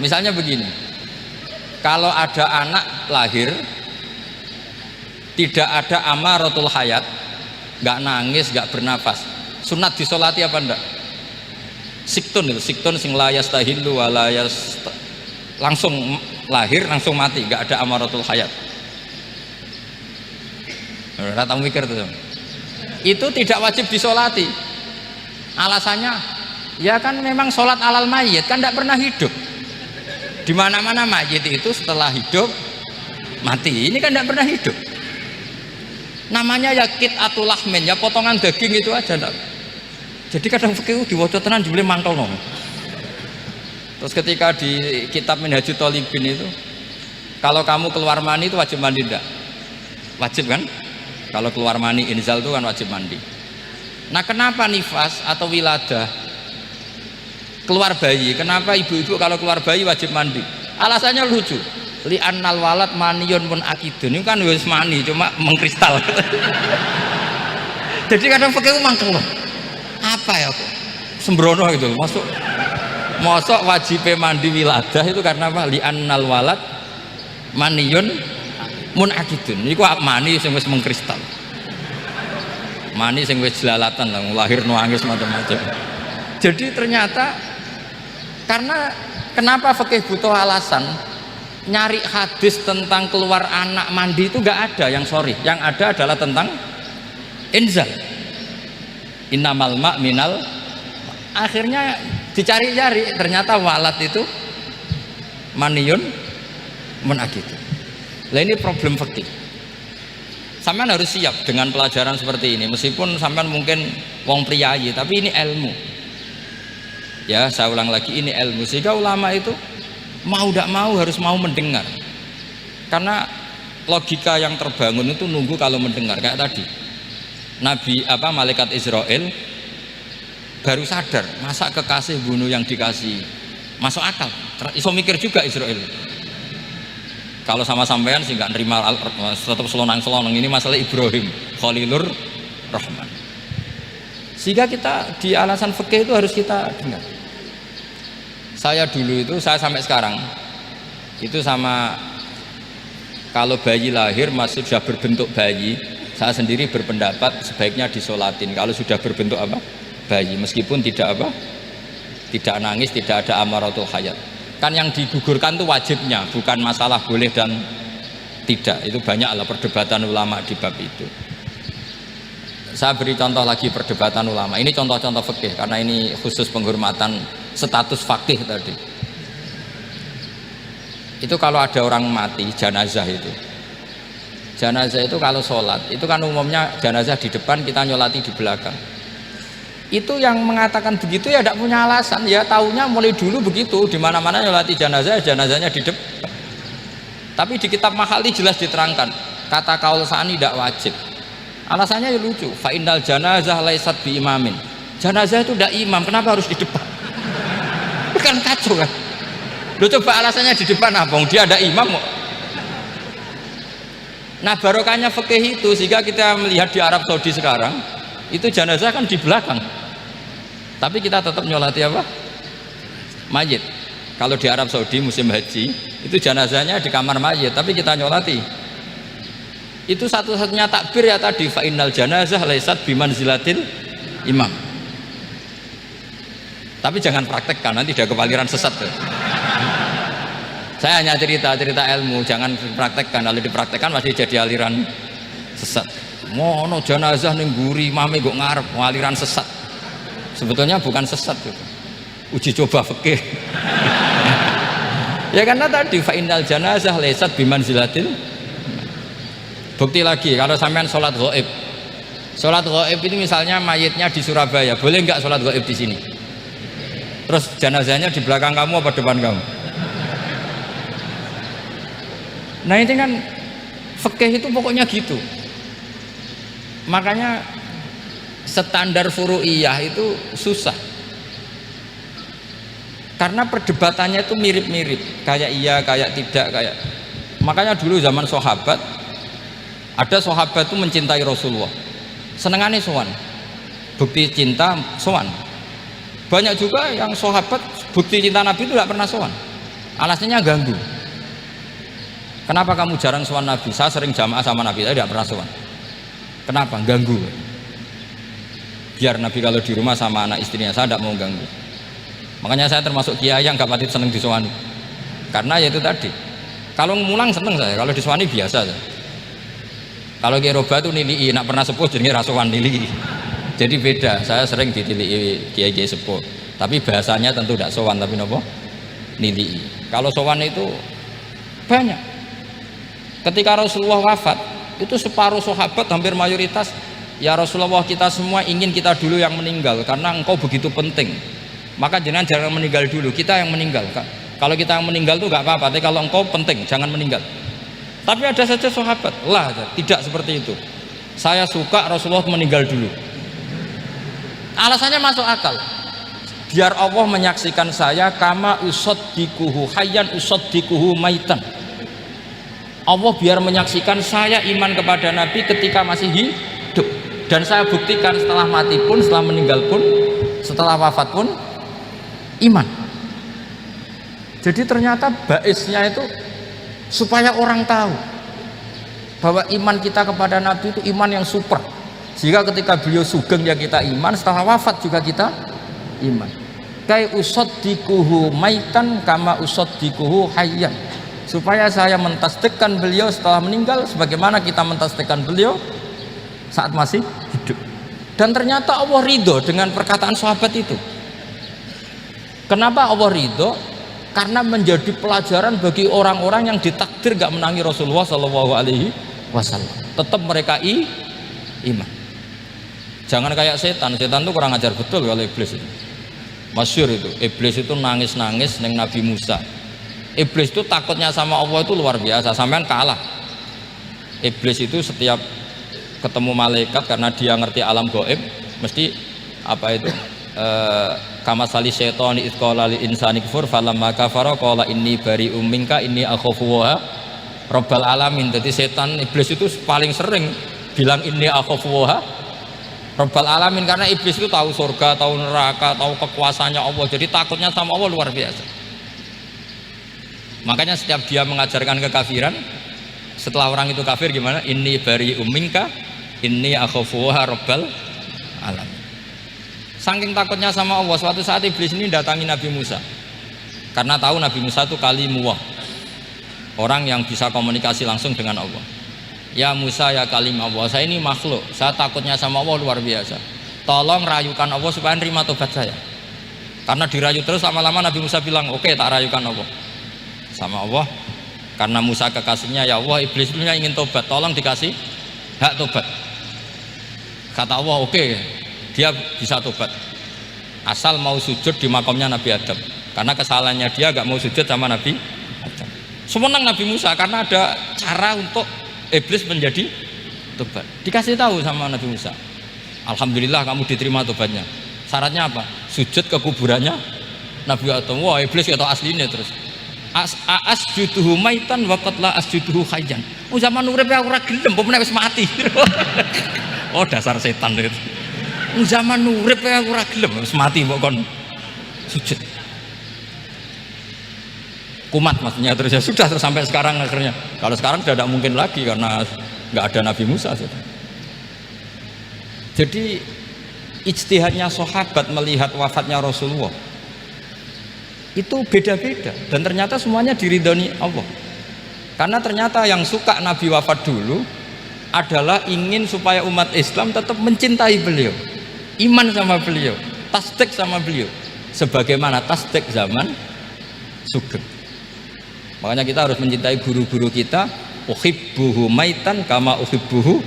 Misalnya begini, kalau ada anak lahir tidak ada amaratul hayat, nggak nangis, nggak bernafas, sunat disolati apa enggak? Siktun sing layas tahilu walayas, langsung lahir langsung mati, nggak ada amaratul hayat. Rata mikir tuh, itu tidak wajib disolati. Alasannya ya kan memang sholat alal mayit kan tidak pernah hidup. Di mana-mana mayit itu setelah hidup mati, ini kan tidak pernah hidup. Namanya ya qit'atul lahmin, ya potongan daging itu aja enggak. Jadi kadang fikih diwaca tenan jebule mangkel no. Terus ketika di kitab Minhajut Thalibin itu, kalau kamu keluar mani itu wajib mandi enggak? Wajib kan? Kalau keluar mani inzal itu kan wajib mandi. Nah, kenapa nifas atau wiladah keluar bayi, kenapa ibu-ibu kalau keluar bayi wajib mandi? Alasannya lucu, li'annal walad maniyun pun akidun, ini kan wis mani cuma mengkristal. Jadi kadang pakai mangkel loh, apa ya kok sembrono gitu, masuk wajib mandi wiladah itu karena apa? Li'annal walad maniyun mun akidun, ini kok mani sing wis mengkristal, mani sing wis jelalatan lah, lahir nuangis macam-macam. Jadi ternyata karena kenapa fikih butuh alasan, nyari hadis tentang keluar anak mandi itu nggak ada yang sorry, yang ada adalah tentang inzal, innamal ma' minal. Akhirnya dicari-cari, ternyata walad itu maniyun munakid. Nah ini problem fikih. Sampean harus siap dengan pelajaran seperti ini, meskipun sampean mungkin wong priayi, tapi ini ilmu. Ya, saya ulang lagi, ini ilmu. Sehingga ulama itu mau tidak mau harus mau mendengar, karena logika yang terbangun itu nunggu kalau mendengar. Kayak tadi malaikat Israel baru sadar, masa kekasih bunuh yang dikasih, masuk akal, iso mikir juga Israel. Kalau sama sampean sih nggak nerima, tetap selonang-selonang. Ini masalah Ibrahim Khalilur Rahman. Sehingga kita di alasan fikih itu harus kita dengar. Saya dulu itu, saya sampai sekarang itu sama, kalau bayi lahir masih sudah berbentuk bayi, saya sendiri berpendapat sebaiknya disolatin kalau sudah berbentuk apa? Bayi, meskipun tidak apa? Tidak nangis, tidak ada amaratul hayat. Kan yang digugurkan itu wajibnya, bukan masalah boleh dan tidak. Itu banyaklah perdebatan ulama di bab itu. Saya beri contoh lagi perdebatan ulama. Ini contoh-contoh fikih karena ini khusus penghormatan status fakih tadi. Itu kalau ada orang mati, jenazah itu. Jenazah itu kalau sholat, itu kan umumnya jenazah di depan, kita nyolati di belakang. Itu yang mengatakan begitu ya tidak punya alasan, ya taunya mulai dulu begitu, di mana-mana nyolati jenazah, jenazahnya di depan. Tapi di kitab Mahali jelas diterangkan, kata kaul sani tidak wajib. Alasannya ya lucu, fa innal janazah laisat bi imamin. Jenazah itu tidak imam, kenapa harus di depan? Kan kacau kan. Lu coba alasannya di depan apa? Dia ada imam kok. Nah barokahnya fikih itu, sehingga kita melihat di Arab Saudi sekarang itu jenazah kan di belakang, tapi kita tetap nyolati apa? Mayit. Kalau di Arab Saudi musim haji itu jenazahnya di kamar mayit, tapi kita nyolati. Itu satu-satunya takbir ya tadi, fa innal janazah laisat bimanzilatil imam. Tapi jangan praktekkan, nanti dia kepaliran sesat tuh. Saya hanya cerita ilmu, jangan dipraktekkan. Kalau dipraktekkan masih jadi aliran sesat. Mono jenazah ning guri mame kok ngarep aliran sesat. Sebetulnya bukan sesat gitu. Uji coba fikih. Ya karena tadi fa innal janazah laisat bimanzilatil. Bukti lagi kalau sampean sholat ghaib. Sholat ghaib itu misalnya mayitnya di Surabaya, boleh nggak sholat ghaib di sini? Terus jenazahnya di belakang kamu apa depan kamu? Nah ini kan fikih itu pokoknya gitu. Makanya standar furu'iyah itu susah. Karena perdebatannya itu mirip-mirip, kayak iya, kayak tidak, kayak. Makanya dulu zaman sahabat, ada sahabat itu mencintai Rasulullah, senengannya sowan, bukti cinta sowan. Banyak juga yang sahabat bukti cinta Nabi itu tidak pernah sowan, alasannya ganggu. Kenapa kamu jarang sowan Nabi? Saya sering jamaah sama Nabi, saya tidak pernah sowan. Kenapa? Ganggu. Biar Nabi kalau di rumah sama anak istrinya, saya tidak mau ganggu. Makanya saya termasuk kiai yang gak pati seneng disowani. Karena ya itu tadi, kalau mulang seneng saya, kalau disowani biasa saya. Kalau Kiai Roba itu nilai, nak pernah sepuh jadi rasuan nilai. Jadi beda, saya sering ditilii kiai-kiai sepuh. Tapi bahasanya tentu tidak sowan, tapi nopo nilai. Kalau sowan itu banyak. Ketika Rasulullah wafat, itu separuh sahabat hampir mayoritas, ya Rasulullah, kita semua ingin kita dulu yang meninggal karena engkau begitu penting. Maka jangan meninggal dulu, kita yang meninggal. Kalau kita yang meninggal itu nggak apa-apa, tapi kalau engkau penting jangan meninggal. Tapi ada saja sahabat, lah tidak seperti itu. Saya suka Rasulullah meninggal dulu. Alasannya masuk akal. Biar Allah menyaksikan saya kama usaddikuhu hayyan usaddikuhu maitan. Allah biar menyaksikan saya iman kepada Nabi ketika masih hidup, dan saya buktikan setelah mati pun, setelah meninggal pun, setelah wafat pun iman. Jadi ternyata baisnya itu supaya orang tahu bahwa iman kita kepada Nabi itu iman yang super, sehingga ketika beliau sugeng ya kita iman, setelah wafat juga kita iman. Kai usaddikuhu maitan kama usaddikuhu hayyan, supaya saya mentasdikkan beliau setelah meninggal sebagaimana kita mentasdikkan beliau saat masih hidup. Dan ternyata Allah ridho dengan perkataan sahabat itu. Kenapa Allah ridho? Karena menjadi pelajaran bagi orang-orang yang ditakdir gak menangi Rasulullah SAW. Tetap mereka iman. Jangan kayak setan. Setan itu kurang ajar betul kalau iblis itu. Masyhur itu. Iblis itu nangis-nangis neng Nabi Musa. Iblis itu takutnya sama Allah itu luar biasa. Sampean kalah. Iblis itu setiap ketemu malaikat, karena dia ngerti alam gaib, mesti apa itu? Kama sali syaitani id qala lil insani kfur falamma kafara qala inni bari'um minka inni akhafu wa rabbal alamin. Jadi setan iblis itu paling sering bilang inni akhafu wa rabbal alamin, karena iblis itu tahu surga, tahu neraka, tahu kekuasaannya Allah. Jadi takutnya sama Allah luar biasa. Makanya setiap dia mengajarkan kekafiran, setelah orang itu kafir gimana? Inni bari'um minka inni akhafu wa rabbal alamin. Saking takutnya sama Allah, suatu saat iblis ini datangi Nabi Musa, karena tahu Nabi Musa itu kalimullah, orang yang bisa komunikasi langsung dengan Allah. Ya Musa, ya kalim Allah, saya ini makhluk, saya takutnya sama Allah luar biasa. Tolong rayukan Allah supaya nerima tobat saya. Karena dirayu terus, lama-lama Nabi Musa bilang, oke, tak rayukan Allah sama Allah. Karena Musa kekasihnya, ya Allah, iblis punya ingin tobat, tolong dikasih hak tobat. Kata Allah, oke, dia bisa tobat asal mau sujud di makamnya Nabi Adam, karena kesalahannya dia gak mau sujud sama Nabi Adam. Semenang Nabi Musa karena ada cara untuk iblis menjadi tobat. Dikasih tahu sama Nabi Musa, alhamdulillah kamu diterima tobatnya. Syaratnya apa? Sujud ke kuburannya Nabi Adam. Wah, iblis kata aslinya terus asjuduhu maitan wa qad la asjuduhu hayyan. Oh, zaman urip aku ora gelem, pomene wis mati. Oh, dasar setan itu. Zaman urip aku ora gelem, wis mati mbok kon sujud. Kumat maksudnya terus, ya sudah terus sampai sekarang akhirnya. Kalau sekarang sudah tidak mungkin lagi karena nggak ada Nabi Musa sudah. Jadi ijtihadnya sahabat melihat wafatnya Rasulullah itu beda-beda, dan ternyata semuanya diridhoni Allah. Karena ternyata yang suka Nabi wafat dulu adalah ingin supaya umat Islam tetap mencintai beliau, iman sama beliau, tasdik sama beliau, sebagaimana tasdik zaman sugeng. Makanya kita harus mencintai guru-guru kita. Uhibbuhu maitan kama uhibbuhu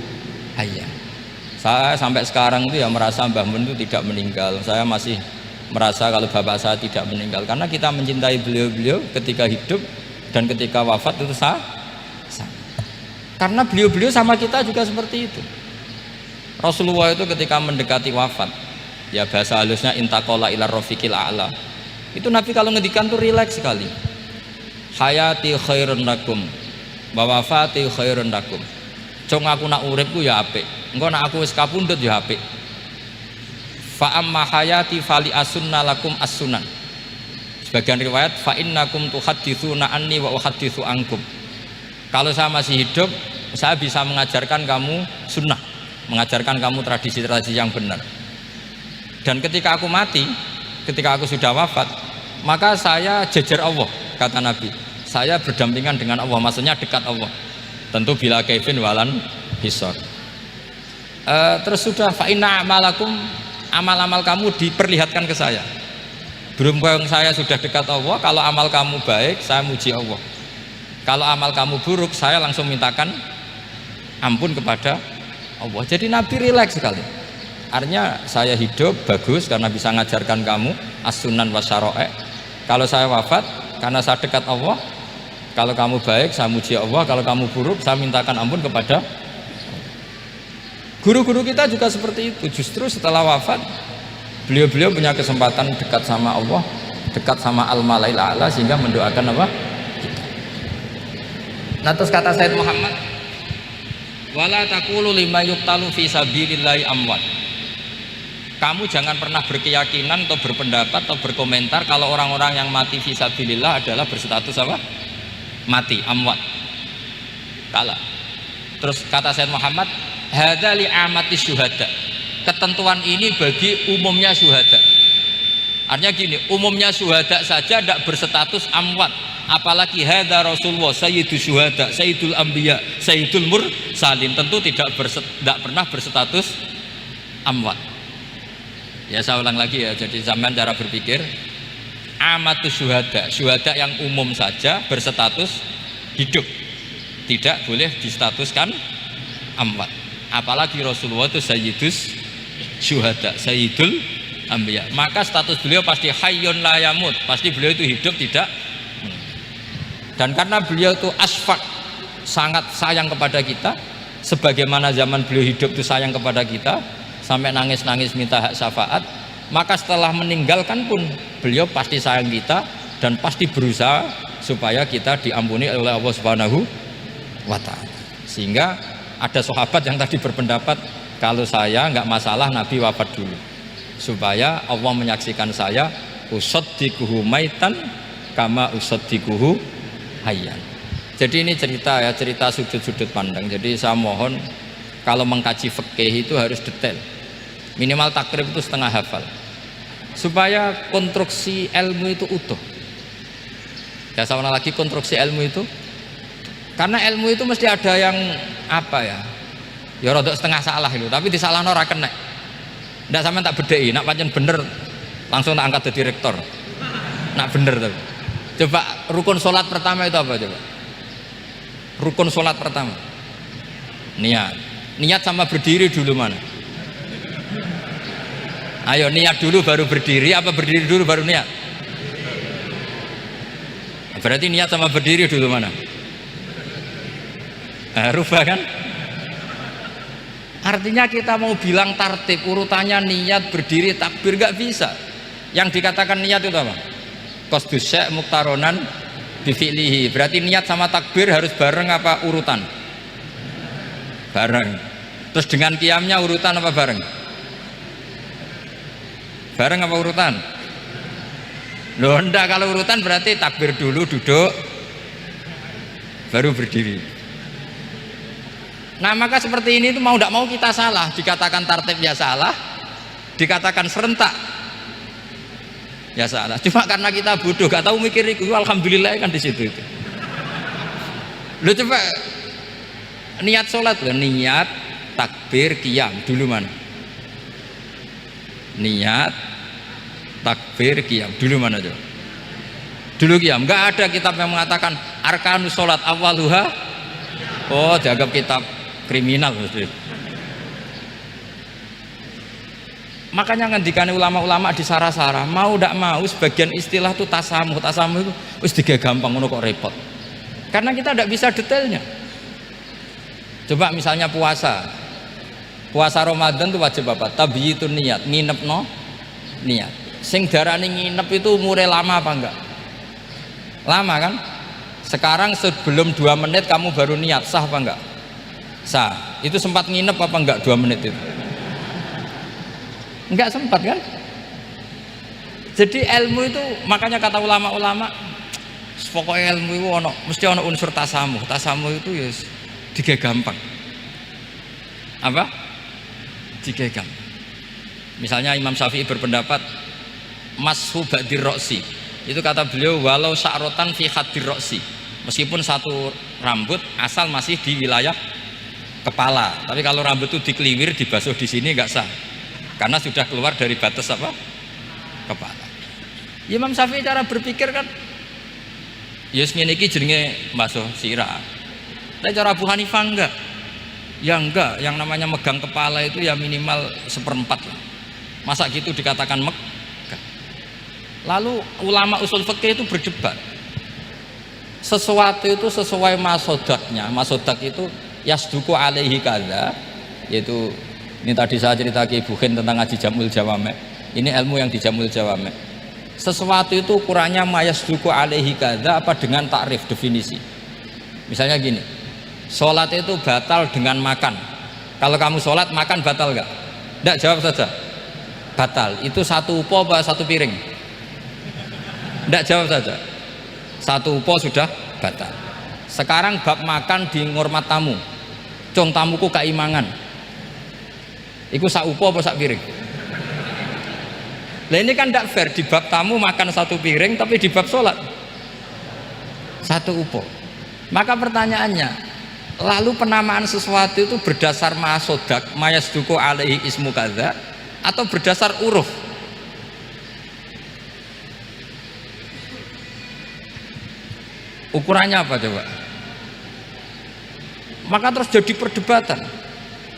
hayyan. Saya sampai sekarang itu ya merasa Mbah Mun itu tidak meninggal. Saya masih merasa kalau bapak saya tidak meninggal, karena kita mencintai beliau-beliau ketika hidup dan ketika wafat itu sama. Karena beliau-beliau sama kita juga seperti itu. Rasulullah itu ketika mendekati wafat, ya bahasa halusnya intaqala ila rafiqil a'la, Itu Nabi kalau ngendikan tuh rileks sekali. Hayati khairun lakum wa wafati khairun lakum. Cung aku nak uripku ya apik, engko nak aku wis kapundhut ya apik. Fa amma hayati fali asunna lakum as-sunan. Sebagian riwayat fa innakum tuhadditsuna anni wa uhadditsu ankum. Kalau saya masih hidup, saya bisa mengajarkan kamu sunnah, mengajarkan kamu tradisi-tradisi yang benar. Dan ketika aku mati, ketika aku sudah wafat, maka saya jejer Allah, kata Nabi. Saya berdampingan dengan Allah, maksudnya dekat Allah. Tentu bila kaifin walan hisor. Terus sudah fa inna amalakum, amal-amal kamu diperlihatkan ke saya. Berhubung saya sudah dekat Allah, kalau amal kamu baik, saya muji Allah. Kalau amal kamu buruk, saya langsung mintakan ampun kepada Allah. Jadi Nabi rileks sekali. Artinya saya hidup bagus karena bisa mengajarkan kamu as-sunan wa syara'i'. Kalau saya wafat karena saya dekat Allah. Kalau kamu baik, saya muji Allah. Kalau kamu buruk, saya mintakan ampun kepada guru-guru kita juga seperti itu. Justru setelah wafat, beliau-beliau punya kesempatan dekat sama Allah, dekat sama al-malail a'la, sehingga mendoakan apa? Kita. Nah, terus kata Sayyid Muhammad, wala taqulu lima yuqtalu fi sabilillahi amwat. Kamu jangan pernah berkeyakinan atau berpendapat atau berkomentar kalau orang-orang yang mati fi sabilillah adalah berstatus apa? Mati, amwat. Kalah. Terus kata Sayyid Muhammad, hadza li amati syuhada. Ketentuan ini bagi umumnya syuhada. Artinya gini, umumnya syuhada saja tidak berstatus amwat, apalagi hadza Rasulullah sayyidul syuhada, sayyidul anbiya, sayyidul mursalin, tentu tidak pernah berstatus amwat. Ya saya ulang lagi ya, jadi zaman cara berpikir amatus syuhada, syuhada yang umum saja berstatus hidup, tidak boleh distatuskan amwat, apalagi Rasulullah itu sayyidus syuhada, sayyidul anbiya, maka status beliau pasti hayyun la yamut, pasti beliau itu hidup tidak. Dan karena beliau itu asfaq, sangat sayang kepada kita, sebagaimana zaman beliau hidup itu sayang kepada kita sampai nangis-nangis minta hak syafaat, maka setelah meninggalkan pun beliau pasti sayang kita dan pasti berusaha supaya kita diampuni oleh Allah Subhanahu wa ta'ala. Sehingga ada sahabat yang tadi berpendapat, kalau saya nggak masalah Nabi wafat dulu, supaya Allah menyaksikan saya usaddiquhu maitan kama usaddiquhu hayyan. Jadi ini cerita ya, cerita sudut-sudut pandang. Jadi saya mohon kalau mengkaji fikih itu harus detail, minimal takrib itu setengah hafal, supaya konstruksi ilmu itu utuh. Ya sama lagi konstruksi ilmu itu, karena ilmu itu mesti ada yang apa ya, ya rodok setengah salah itu, tapi disalahno ora kena. Ndak sampean tak bedheki, nak pancen bener langsung tak angkat jadi rektor. Nak bener tapi. Coba rukun sholat pertama itu apa coba? Rukun sholat pertama. Niat. Niat sama berdiri dulu mana? Ayo niat dulu baru berdiri, apa berdiri dulu baru niat? Berarti niat sama berdiri dulu mana? Rubah kan? Artinya kita mau bilang tartib urutannya niat, berdiri, takbir, gak bisa. Yang dikatakan niat itu apa? Qasdus syai' muqtaronan bifi'lihi. Berarti niat sama takbir harus bareng apa urutan? Bareng. Terus dengan qiyamnya urutan apa bareng? Bareng apa urutan? Loh enggak, kalau urutan berarti takbir dulu, duduk, baru berdiri. Nah maka seperti ini itu mau tidak mau kita salah, dikatakan tartib ya salah, dikatakan serentak ya salah. Cuma karena kita bodoh, gak tahu mikir itu, alhamdulillah kan di situ itu. Lo coba niat sholat loh, niat takbir qiyam dulu mana? Niat takbir qiyam dulu mana tuh? Dulu qiyam. Nggak ada kitab yang mengatakan arkanus sholat awaluha. Oh dianggap kitab kriminal maksudnya. Makanya ngendikane ulama-ulama di sarah-sarah, mau tidak mau sebagian istilah itu tasamuh itu wis digawe gampang ngono kok repot. Karena kita tidak bisa detailnya. Coba misalnya puasa Ramadan itu wajib apa? Tabyitun niat, nginepno niat. Sing darani nginep itu umure lama apa enggak? Lama kan? Sekarang sebelum 2 menit kamu baru niat, sah apa enggak? Sah. Itu sempat nginep apa enggak 2 menit itu? Enggak sempat kan? Jadi ilmu itu, makanya kata ulama-ulama, pokoknya ilmu itu mesti ono unsur tasamuh. Tasamuh itu ya tiga gampang. Apa? Tiga gampang. Misalnya Imam Syafi'i berpendapat mashu ba'dir roksi. Itu kata beliau walau sya'rotan fi hadir roksi. Meskipun satu rambut asal masih di wilayah kepala. Tapi kalau rambut itu dikeliwir, dibasuh di sini enggak sah. Karena sudah keluar dari batas apa? Kepala. Imam Syafi'i cara berpikir kan ya ngene iki jenenge basuh sirah. Tapi cara Abu Hanifah enggak. Ya enggak, yang namanya megang kepala itu ya minimal 1/4 lah. Masa gitu dikatakan megah. Lalu ulama usul fikih itu berdebat. Sesuatu itu sesuai masodaknya. Masodak itu yasduku alaihi kadza, yaitu ini tadi saya cerita ke Ibu Khin tentang ngaji Jamul Jawame. Ini ilmu yang di Jamul Jawame. Sesuatu itu ukurannya mayasduku alaihi kadza apa dengan takrif definisi. Misalnya gini, sholat itu batal dengan makan. Kalau kamu sholat makan batal enggak? Enggak, jawab saja. Batal. Itu satu upo apa satu piring? Enggak, jawab saja. Satu upo sudah batal. Sekarang bab makan di ngurmat tamu. Cung tamuku kaimangan. Iku sak upo apa sak piring? Lah ini kan tidak fair, di bab tamu makan satu piring tapi di bab sholat satu upo. Maka pertanyaannya, lalu penamaan sesuatu itu berdasar masodak mayasduku alaihi ismu kadza atau berdasar uruf? Ukurannya apa coba? Maka terus jadi perdebatan.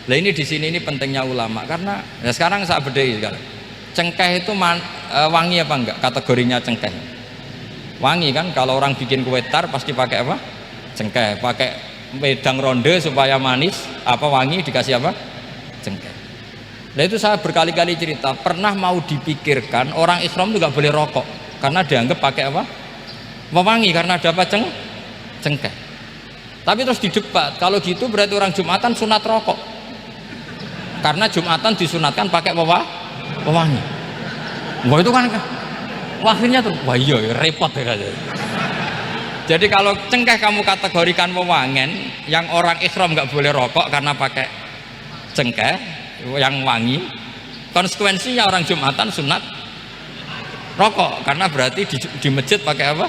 Nah ini di sini ini pentingnya ulama, karena ya sekarang saya bedai sekarang. Cengkeh itu wangi apa enggak? Kategorinya cengkeh. Wangi kan, kalau orang bikin kue tar pasti pakai apa? Cengkeh. Pakai wedang ronde supaya manis, apa wangi dikasih apa? Cengkeh. Nah itu saya berkali-kali cerita, pernah mau dipikirkan orang Islam juga boleh rokok karena dianggap pakai apa? Mewangi karena ada apa? Cengkeh. Tapi terus didebat, kalau gitu berarti orang Jumatan sunat rokok karena Jumatan disunatkan pakai pewangi. Wah itu kan akhirnya tuh, wah iya repot ya. Jadi kalau cengkeh kamu kategorikan pewangen, yang orang Islam nggak boleh rokok karena pakai cengkeh yang wangi, konsekuensinya orang Jumatan sunat rokok karena berarti di masjid pakai apa?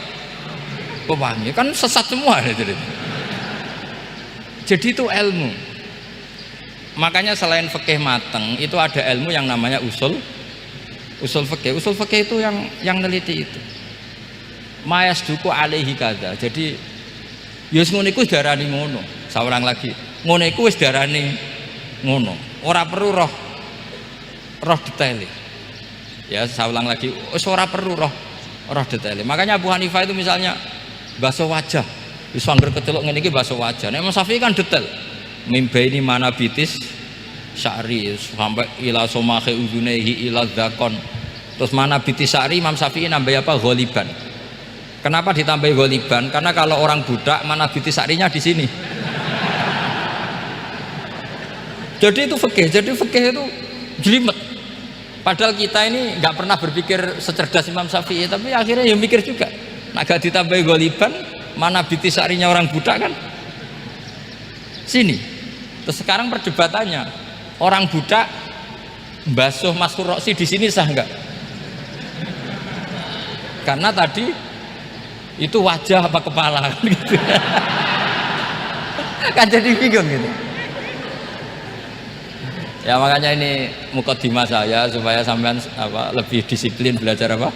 Pewangi. Kan sesat semua ya. Jadi itu ilmu. Makanya selain fikih mateng itu ada ilmu yang namanya usul fikih. Usul fikih itu yang neliti itu. Mayasduku alaihi kadza. Jadi yus ngono iku darani ngono. Saurang lagi. Ngono iku wis darani ngono. Ora perlu roh detail. Ya, saya ulang lagi, ora perlu roh detail. Makanya Abu Hanifah itu misalnya basuh wajah, wis angger keceluk ngene iki basuh wajah. Nek Imam Syafi'i kan detail. Mimbaini mana bitis sya'ri sampai ila somahe udunehi ila dzakon. Terus mana bitis sya'ri Imam Syafi'i nambah apa? Ghaliban. Kenapa ditambahi ghaliban? Karena kalau orang budak mana bitis sya'rinya di sini. Jadi itu fikih. Jadi fikih itu jelimet. Padahal kita ini nggak pernah berpikir secerdas Imam Syafi'i, tapi akhirnya ya mikir juga. Nah, gak ditambahi ghaliban, mana bitis sya'rinya orang budak kan? Sini. Terus sekarang perdebatannya, orang budak basuh mastur roksi di sini sah enggak? Karena tadi itu wajah apa kepala kan gitu. Kan jadi bingung gitu. Ya makanya ini mukadimah saya supaya sampean lebih disiplin belajar apa?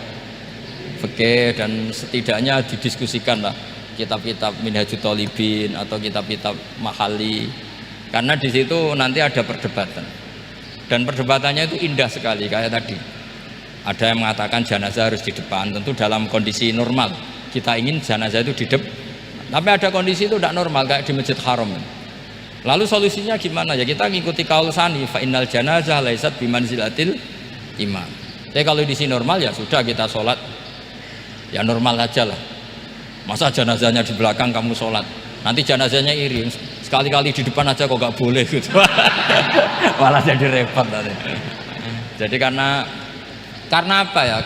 Fikih, dan setidaknya didiskusikan lah kitab-kitab Minhajut Thalibin atau kitab-kitab Mahali, karena di situ nanti ada perdebatan dan perdebatannya itu indah sekali. Kayak tadi ada yang mengatakan jenazah harus di depan, tentu dalam kondisi normal kita ingin jenazah itu di depan, tapi ada kondisi itu tidak normal kayak di Masjid Haram. Lalu solusinya gimana? Ya kita ngikuti kaul sani, fa innal janazah laisat bimanzilatil imam. Tapi kalau di sini normal ya sudah kita sholat ya normal aja lah. Masa jenazahnya di belakang kamu sholat, nanti jenazahnya iri, sekali-kali di depan aja kok gak boleh gitu. Malah jadi repot tadi. Jadi karena apa ya,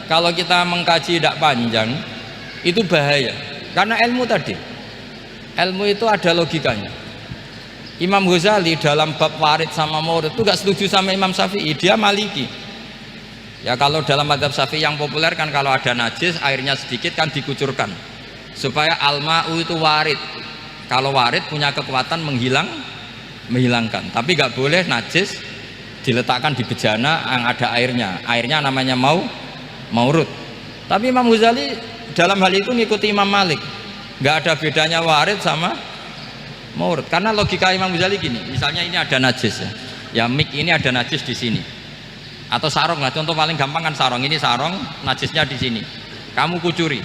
kalau kita mengkaji tidak panjang itu bahaya, karena ilmu tadi, ilmu itu ada logikanya. Imam Ghazali dalam bab warid sama maurud itu gak setuju sama Imam Syafi'i, dia Maliki. Ya kalau dalam mazhab Syafi'i yang populer kan kalau ada najis airnya sedikit kan dikucurkan supaya al-ma'u itu warid. Kalau warid punya kekuatan menghilangkan, tapi gak boleh najis diletakkan di bejana yang ada airnya namanya maurud. Tapi Imam Ghazali dalam hal itu ngikuti Imam Malik, gak ada bedanya warid sama maurud, karena logika Imam Ghazali gini, misalnya ini ada najis ya mik ini ada najis di sini, atau sarong lah, contoh paling gampang kan sarong, ini sarong najisnya di sini, kamu kucuri.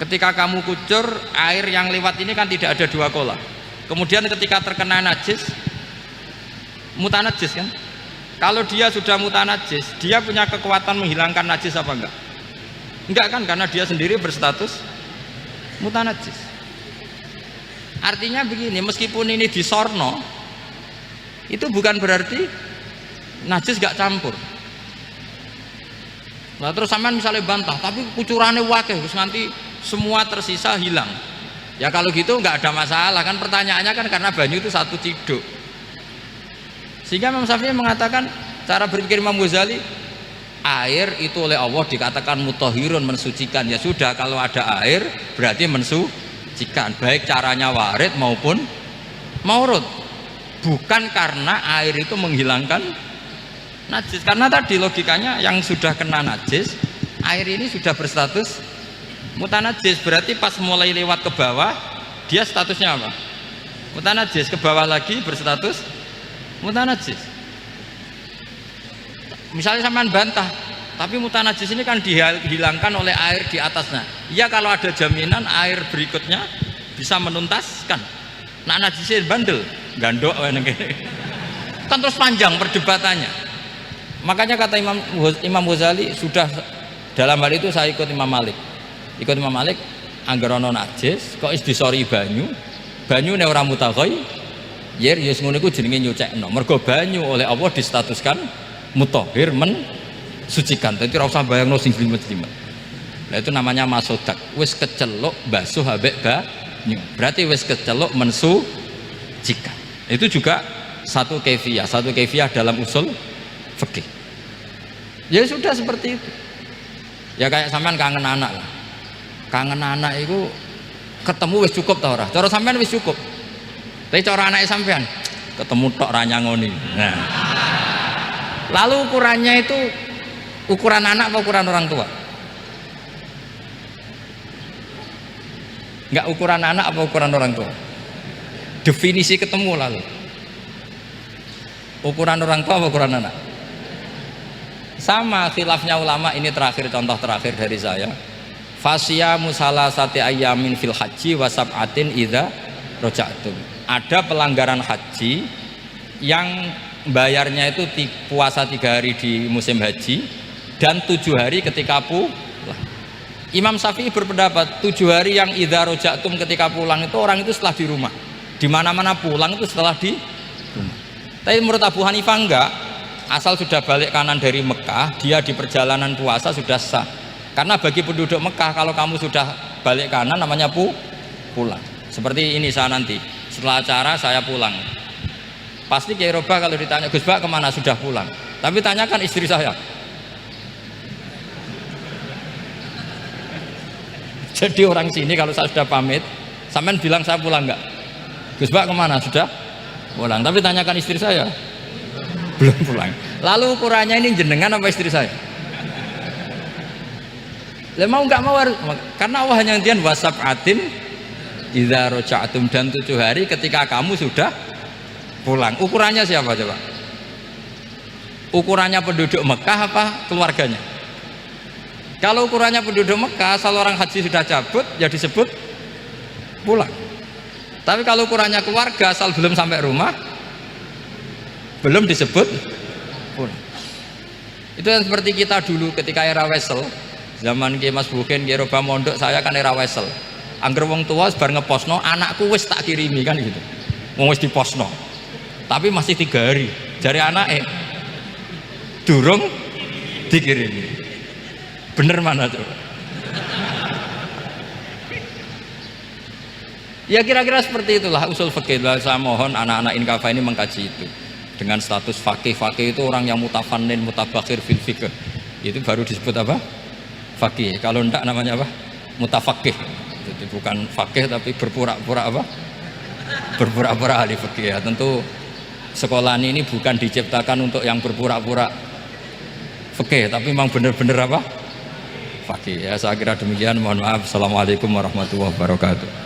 Ketika kamu kucur, air yang lewat ini kan tidak ada dua kolah. Kemudian ketika terkena najis, mutanajis kan? Kalau dia sudah mutanajis, dia punya kekuatan menghilangkan najis apa enggak? Enggak kan, karena dia sendiri berstatus mutanajis. Artinya begini, meskipun ini disorno, itu bukan berarti najis gak campur. Nah terus sampean misalnya bantah, tapi kucurannya wakil, terus nanti semua tersisa hilang. Ya kalau gitu nggak ada masalah kan, pertanyaannya kan karena banyu itu satu ciduk. Sehingga Imam Syafi'i mengatakan, cara berpikir Imam Ghazali, air itu oleh Allah dikatakan mutahhirun, mensucikan. Ya sudah, kalau ada air berarti mensucikan, baik caranya warid maupun maurud. Bukan karena air itu menghilangkan najis, karena tadi logikanya yang sudah kena najis, air ini sudah berstatus mutanajis, berarti pas mulai lewat ke bawah dia statusnya apa? Mutanajis, ke bawah lagi berstatus mutanajis. Misalnya sampean bantah, tapi mutanajis ini kan dihilangkan oleh air di atasnya. Iya, kalau ada jaminan air berikutnya bisa menuntaskan. Nah najisnya bandel, gandok kan terus panjang perdebatannya. Makanya kata Imam Ghazali, sudah dalam hal itu saya ikut Imam Malik. Ikut Imam Malik, anggar ana najis kok is disori banyu nek ora mutaghayyir, ya ngono iku jenenge nyucekno. Mergo banyu oleh Allah distatuskan mutahhir, mensucikan. Dadi ora usah bayangno sing jlimet-jlimet. Nah itu namanya masodak. Wis keceluk basuh ambek banyu. Berarti wis keceluk mensucikan. Itu juga satu kefiah dalam usul fikih. Ya sudah seperti itu. Ya kayak sampean kangen anak lah. Kangen anak itu ketemu wis cukup ta ora? Cara sampean wis cukup. Tapi cara anake sampean ketemu tok ra nyangoni. Nah. Lalu ukurannya itu ukuran anak apa ukuran orang tua? Enggak, ukuran anak apa ukuran orang tua? Definisi ketemu lalu. Ukuran orang tua apa ukuran anak? Sama khilafnya ulama. Ini terakhir, contoh terakhir dari saya. Fasyamu salasati ayyamin fil haji wa sab'atin idza raja'tum. Ada pelanggaran haji yang bayarnya itu puasa 3 hari di musim haji dan 7 hari ketika pulang. Imam Syafi'i berpendapat 7 hari yang idza raja'tum ketika pulang itu orang itu setelah di rumah. Di mana-mana pulang itu setelah di rumah. Tapi menurut Abu Hanifah enggak. Asal sudah balik kanan dari Mekah, dia di perjalanan puasa sudah sah. Karena bagi penduduk Mekah, kalau kamu sudah balik kanan namanya pulang. Seperti ini saya nanti, setelah acara saya pulang. Pasti Kiai Robah kalau ditanya, Gus Bak kemana? Sudah pulang. Tapi tanyakan istri saya. Jadi orang sini kalau saya sudah pamit, sampean bilang saya pulang enggak? Gus Bak kemana? Sudah pulang. Tapi tanyakan istri saya. Belum pulang. Lalu ukurannya ini jenengan apa istri saya? Mau nggak mau, karena Allah hanya ngertiin wasab'atin idza raja'tum, dan 7 hari ketika kamu sudah pulang. Ukurannya siapa coba? Ukurannya penduduk Mekah apa keluarganya? Kalau ukurannya penduduk Mekah, asal orang haji sudah cabut ya disebut pulang. Tapi kalau ukurannya keluarga, asal belum sampai rumah belum disebut pulang. Itu kan seperti kita dulu ketika era Wesel, zaman Ki Mas Bukin, Ki Roba Mondok, saya kan era Wesel. Angger wong tua sebar ngeposno, anakku wis tak kirimi kan gitu. Wong wis diposno. Tapi masih 3 hari. Jari anake durung dikirimi. Bener mana coba? Ya kira-kira seperti itulah usul fikih. Saya mohon anak-anak Inkafa ini mengkaji itu. Dengan status fakih itu orang yang mutafannin, mutabakhir fil fikih. Itu baru disebut apa? Fakih. Kalau enggak namanya apa? Mutafakih. Jadi bukan fakih tapi berpura-pura apa? Berpura-pura ahli fikih. Ya, tentu sekolah ini bukan diciptakan untuk yang berpura-pura fikih, tapi memang benar-benar apa? Fakih. Ya, saya kira demikian. Mohon maaf. Assalamualaikum warahmatullahi wabarakatuh.